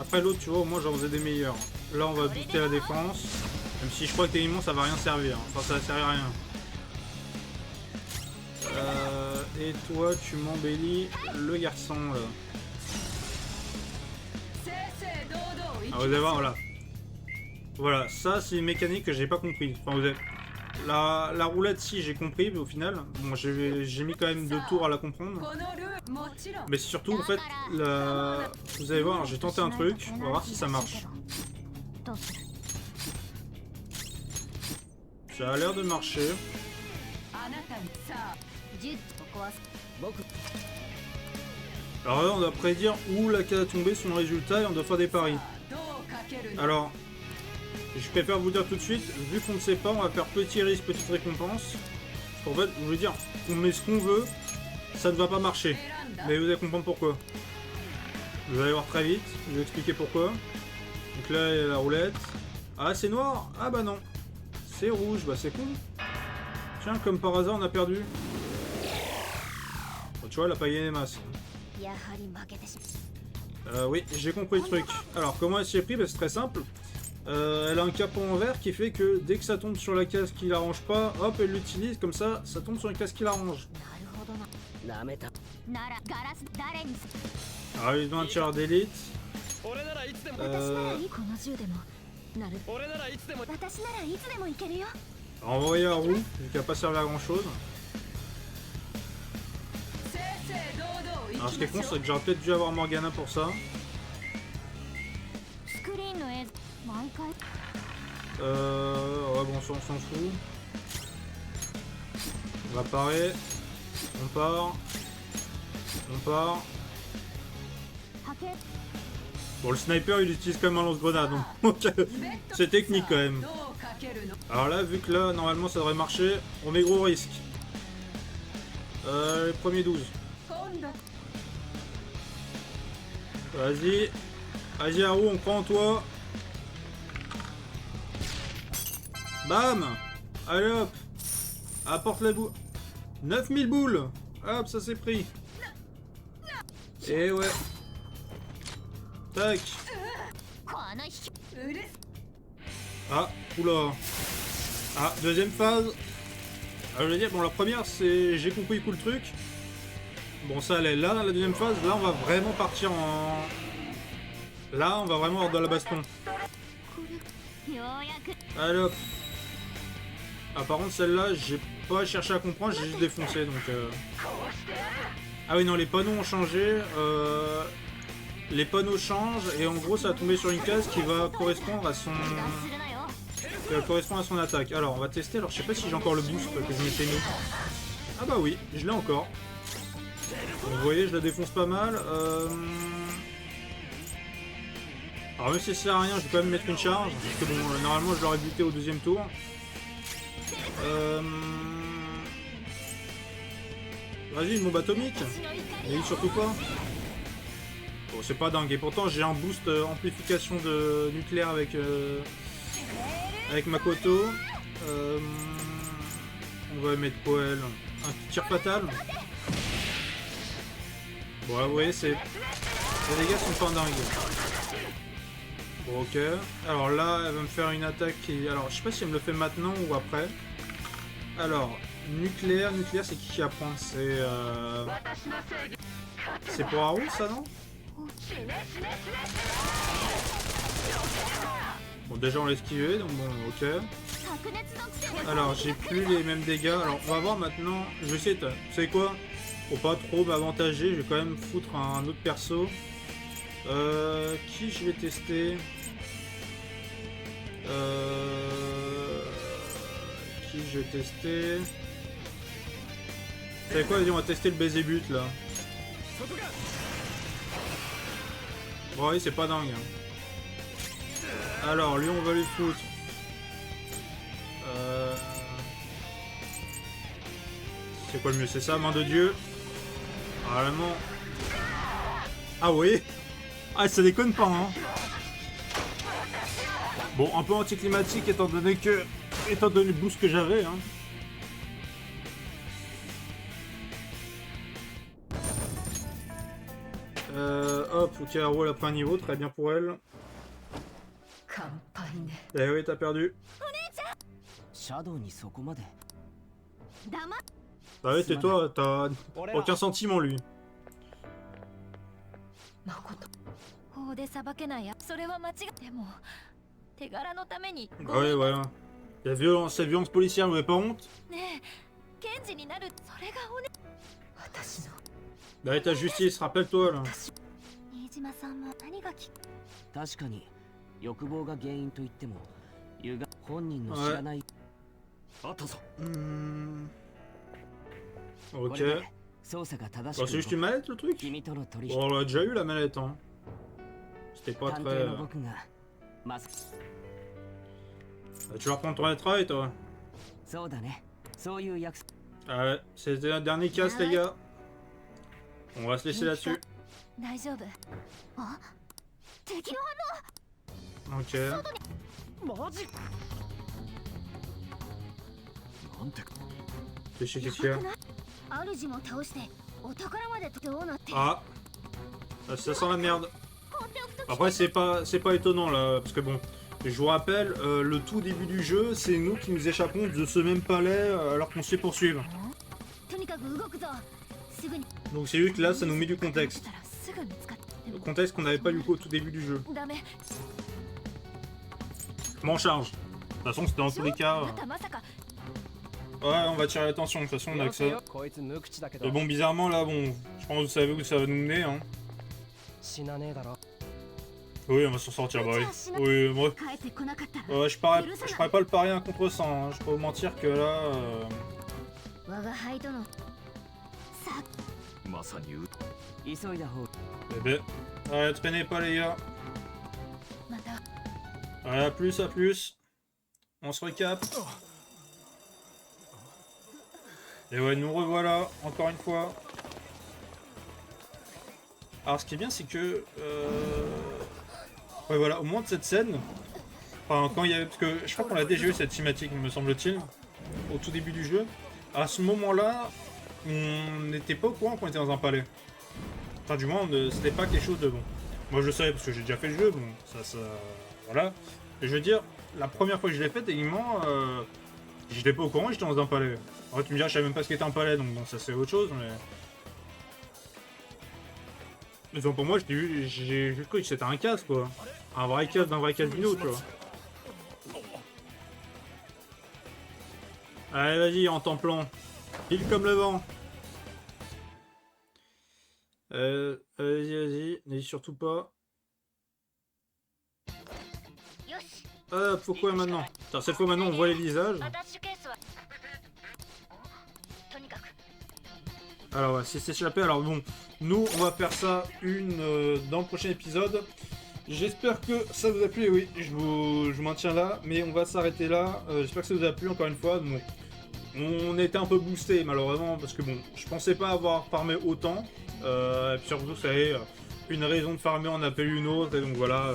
Après l'autre, tu vois, au moins j'en faisais des meilleurs. Là, on va booster la défense. Même si je crois que techniquement ça va rien servir. Enfin, ça va servir à rien. Et toi, tu m'embellis le garçon là. Ah, vous allez voir, voilà. Voilà, ça c'est une mécanique que j'ai pas compris. Enfin, vous avez... la roulette, si j'ai compris, mais au final, bon, j'ai mis quand même 2 tours à la comprendre. Mais c'est surtout en fait, vous allez voir, j'ai tenté un truc, on va voir si ça marche. Ça a l'air de marcher. Alors là, on doit prédire où la case a tombé, son résultat, et on doit faire des paris. Alors, je préfère vous dire tout de suite, vu qu'on ne sait pas, on va faire petit risque, petite récompense. En fait, je veux dire, on met ce qu'on veut, ça ne va pas marcher. Mais vous allez comprendre pourquoi. Vous allez voir très vite, je vais expliquer pourquoi. Donc là, il y a la roulette. Ah, c'est noir? Ah bah non. C'est rouge, bah c'est cool. Tiens, comme par hasard, on a perdu. Bon, tu vois, elle a pas gagné des masses. やはり負けてしOui, j'ai compris le truc. Alors, comment elle s'y est pris? Bah, c'est très simple. Elle a un capot en verre qui fait que dès que ça tombe sur la case qui l'arrange pas, hop, elle l'utilise, comme ça tombe sur une case qui l'arrange. なるほどななめたならガラス誰にす Alors, il doit un tireur d'élite. 俺ならいつでも私ならいいこの銃でもなる俺ならいつでも私ならいつでもいけるよ Envoyer à roue, vu qu'il va pas servir à grand chose. Alors, ce qui est con, c'est que j'aurais peut-être dû avoir Morgana pour ça. スクリーンの映像毎回 Ouais, bon, ça, on s'en fout. On va parer. On part. On part. 波形 Bon, le sniper, il utilise quand même un lance-grenade. Donc, c'est technique quand même. Alors là, vu que là, normalement, ça devrait marcher, on met gros risque. Les premiers 12. Vas-y. Vas-y, Haru, on croit en toi. Bam! Allez hop! Apporte la boule. 9000 boules! Hop, ça s'est pris. Et ouais. Tac. この引き Ah, oula. Ah, deuxième phase. Ah, je veux dire, bon, la première, c'est j'ai compris le truc. Bon, ça allait. Là, la deuxième phase, là, on va vraiment partir en... Là, on va vraiment avoir de la baston. ようやく Allez hop. Ah, par contre, celle-là, j'ai pas cherché à comprendre, j'ai juste défoncé, donc... Ah oui, non, les panneaux ont changé. Les panneaux changent, et en gros, ça va tomber sur une case qui va correspondre à son... するなよ qui va correspondre à son attaque. Alors, on va tester. Alors, je sais pas si j'ai encore le boost que je m'étais mis. Ah bah oui, je l'ai encore. Donc, vous voyez, je la défonce pas mal. Alors, même si ça sert à rien, je vais quand même mettre une charge. Parce que bon, normalement, je l'aurais buté au deuxième tour. Vas-y, une bombe atomique. Mais surtout pas. Bon, c'est pas dingue. Et pourtant, j'ai un boost amplification de nucléaire avec Makoto. On va mettre quoi elle? Un petit tir fatal. Bon, là, vous voyez, c'est... Les dégâts sont pas dingues. Bon, ok. Alors là, elle va me faire une attaque qui... Alors, je sais pas si elle me le fait maintenant ou après. Alors, nucléaire, c'est qui va prendre? C'est... C'est pour Haru, ça, non? Bon, déjà, on l'a esquivé, donc bon, ok. 白熱属性 Alors, j'ai plus les mêmes dégâts. Alors, on va voir maintenant. Je vais essayer de... Vous savez quoi? Pour pas trop m'avantager, je vais quand même foutre un autre perso. Qui je vais tester? Qui je vais tester? Vous savez quoi? Vas-y, on va tester le baiser but là. Bon, oui, c'est pas dingue. Alors, lui, on va lui foutre. C'est quoi le mieux? C'est ça, main de Dieu. Vraiment. Ah oui. Ah, ça déconne pas, hein. Bon, un peu anticlimatique étant donné le boost que j'avais, hein. Hop, ok, Haru, elle a pris un niveau, très bien pour elle. 乾杯ね Eh oui, t'as perdu. シャドウにそこまで 黙 Bah ouais, tais-toi, t'as aucun sentiment, lui. 誠法で裁けないやそれは間違っても手柄のために Ouais, voilà. Cette violence policière, vous avez pas honte? ねえ検事になるそれがおね私の Bah, ta justice, rappelle-toi, là. 新島さんも何がき確かに欲望が原因と言っても本人の知らないあったぞ Ok. これで操作が正し Bah, c'est juste une manette, le truc? 君との取引 Bon, on l'a déjà eu, la manette, hein. C'était pas 探 très... 偵の僕がまず Bah, tu vas reprendre ton travail, toi. そうだねそういう約束 Ah ouais, c'était la dernière casse, les gars. On va se laisser là-dessus. 大丈夫あ敵の Ok. マジなんて Qu'est-ce qu'il y a? 主も倒してお宝までどうなって Ah, Ça sent la merde. Après, c'est pas étonnant là, parce que bon, je vous rappelle, le tout début du jeu, c'est nous qui nous échappons de ce même palais alors qu'on se fait poursuivre. とにかく動くぞ。すぐに Donc c'est juste que là, ça nous met du contexte. たらすぐ見つかって。 Le contexte qu'on n'avait pas du coup au tout début du jeu. ダメ。 Je m'en charge. De toute façon, c'était dans tous les cas. またまさか Ouais, on va tirer l'attention, de toute façon, on a que ça. こいつ無口だけど Mais bon, bizarrement, là, bon, je pense que vous savez où ça va nous mener, hein. 死なねえだろ Oui, on va s'en sortir, bah oui. Oui, moi, 帰ってこなかったら je parie pas le pari un contre 100, hein. Je peux vous mentir que là... 我が輩とのさまさに急いだ方 Eh ben, ouais, traînez pas, les gars. また Ouais, à plus, à plus. On se recap. Et ouais, nous revoilà, encore une fois. Alors, ce qui est bien, c'est que... Ouais, voilà, au moins de cette scène... Enfin, quand il y avait... Parce que je crois qu'on l'a déjà eu, cette cinématique, me semble-t-il. Au tout début du jeu. À ce moment-là, on n'était pas au courant qu'on était dans un palais. Enfin, du moins, c'était pas quelque chose de bon. Moi, je le savais parce que j'ai déjà fait le jeu, bon, ça... Voilà. Et je veux dire, la première fois que je l'ai fait, techniquement, j'étais pas au courant, j'étais dans un palais. En fait, tu me diras, je savais même pas ce qu'était un palais, donc bon, ça c'est autre chose, mais... Mais donc, pour moi, j'ai juste cru que c'était un casque, quoi. Un vrai casque d'un vrai casino, tu vois. Allez, vas-y, en temps plan. Pile comme le vent. Vas-y, n'hésite surtout pas. よし Ah, pourquoi maintenant? Putain, cette fois maintenant, on voit les visages. アタッシュケースはとにかく Alors, ouais, c'est s'échapper. Alors bon, nous, on va faire ça dans le prochain épisode. J'espère que ça vous a plu. Et oui, je vous maintiens là, mais on va s'arrêter là. J'espère que ça vous a plu encore une fois. Bon, on était un peu boosté malheureusement parce que bon, je pensais pas avoir farmé autant. Et puis surtout, ça est une raison de farmer en appelle une autre. Et donc voilà.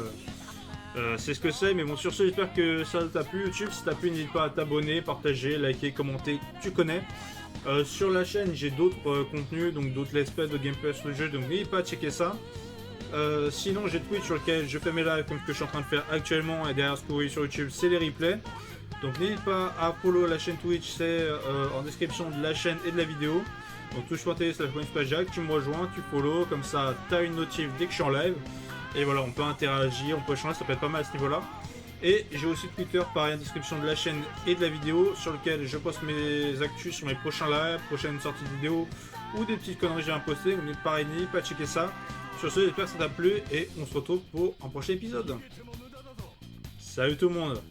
C'est ce que c'est, mais bon, sur ce, j'espère que ça t'a plu. YouTube, si t'as plu, n'hésite pas à t'abonner, partager, liker, commenter, tu connais. Sur la chaîne, j'ai d'autres contenus, donc d'autres let's play de gameplay sur le jeu, donc n'hésite pas à checker ça. Sinon, j'ai Twitch sur lequel je fais mes lives comme ce que je suis en train de faire actuellement, et derrière ce que vous voyez sur YouTube, c'est les replays. Donc n'hésite pas à follow la chaîne Twitch, c'est en description de la chaîne et de la vidéo. Donc touche.tv/page, tu me rejoins, tu follow, comme ça t'as une notif dès que je suis en live. Et voilà, on peut interagir, on peut échanger, ça peut être pas mal à ce niveau-là. Et j'ai aussi Twitter, pareil, en description de la chaîne et de la vidéo, sur lequel je poste mes actus sur mes prochains lives, prochaines sorties de vidéos, ou des petites conneries que j'ai à poster. Donc pareil, n'hésite pas à checker ça. Sur ce, j'espère que ça t'a plu, et on se retrouve pour un prochain épisode. Salut tout le monde!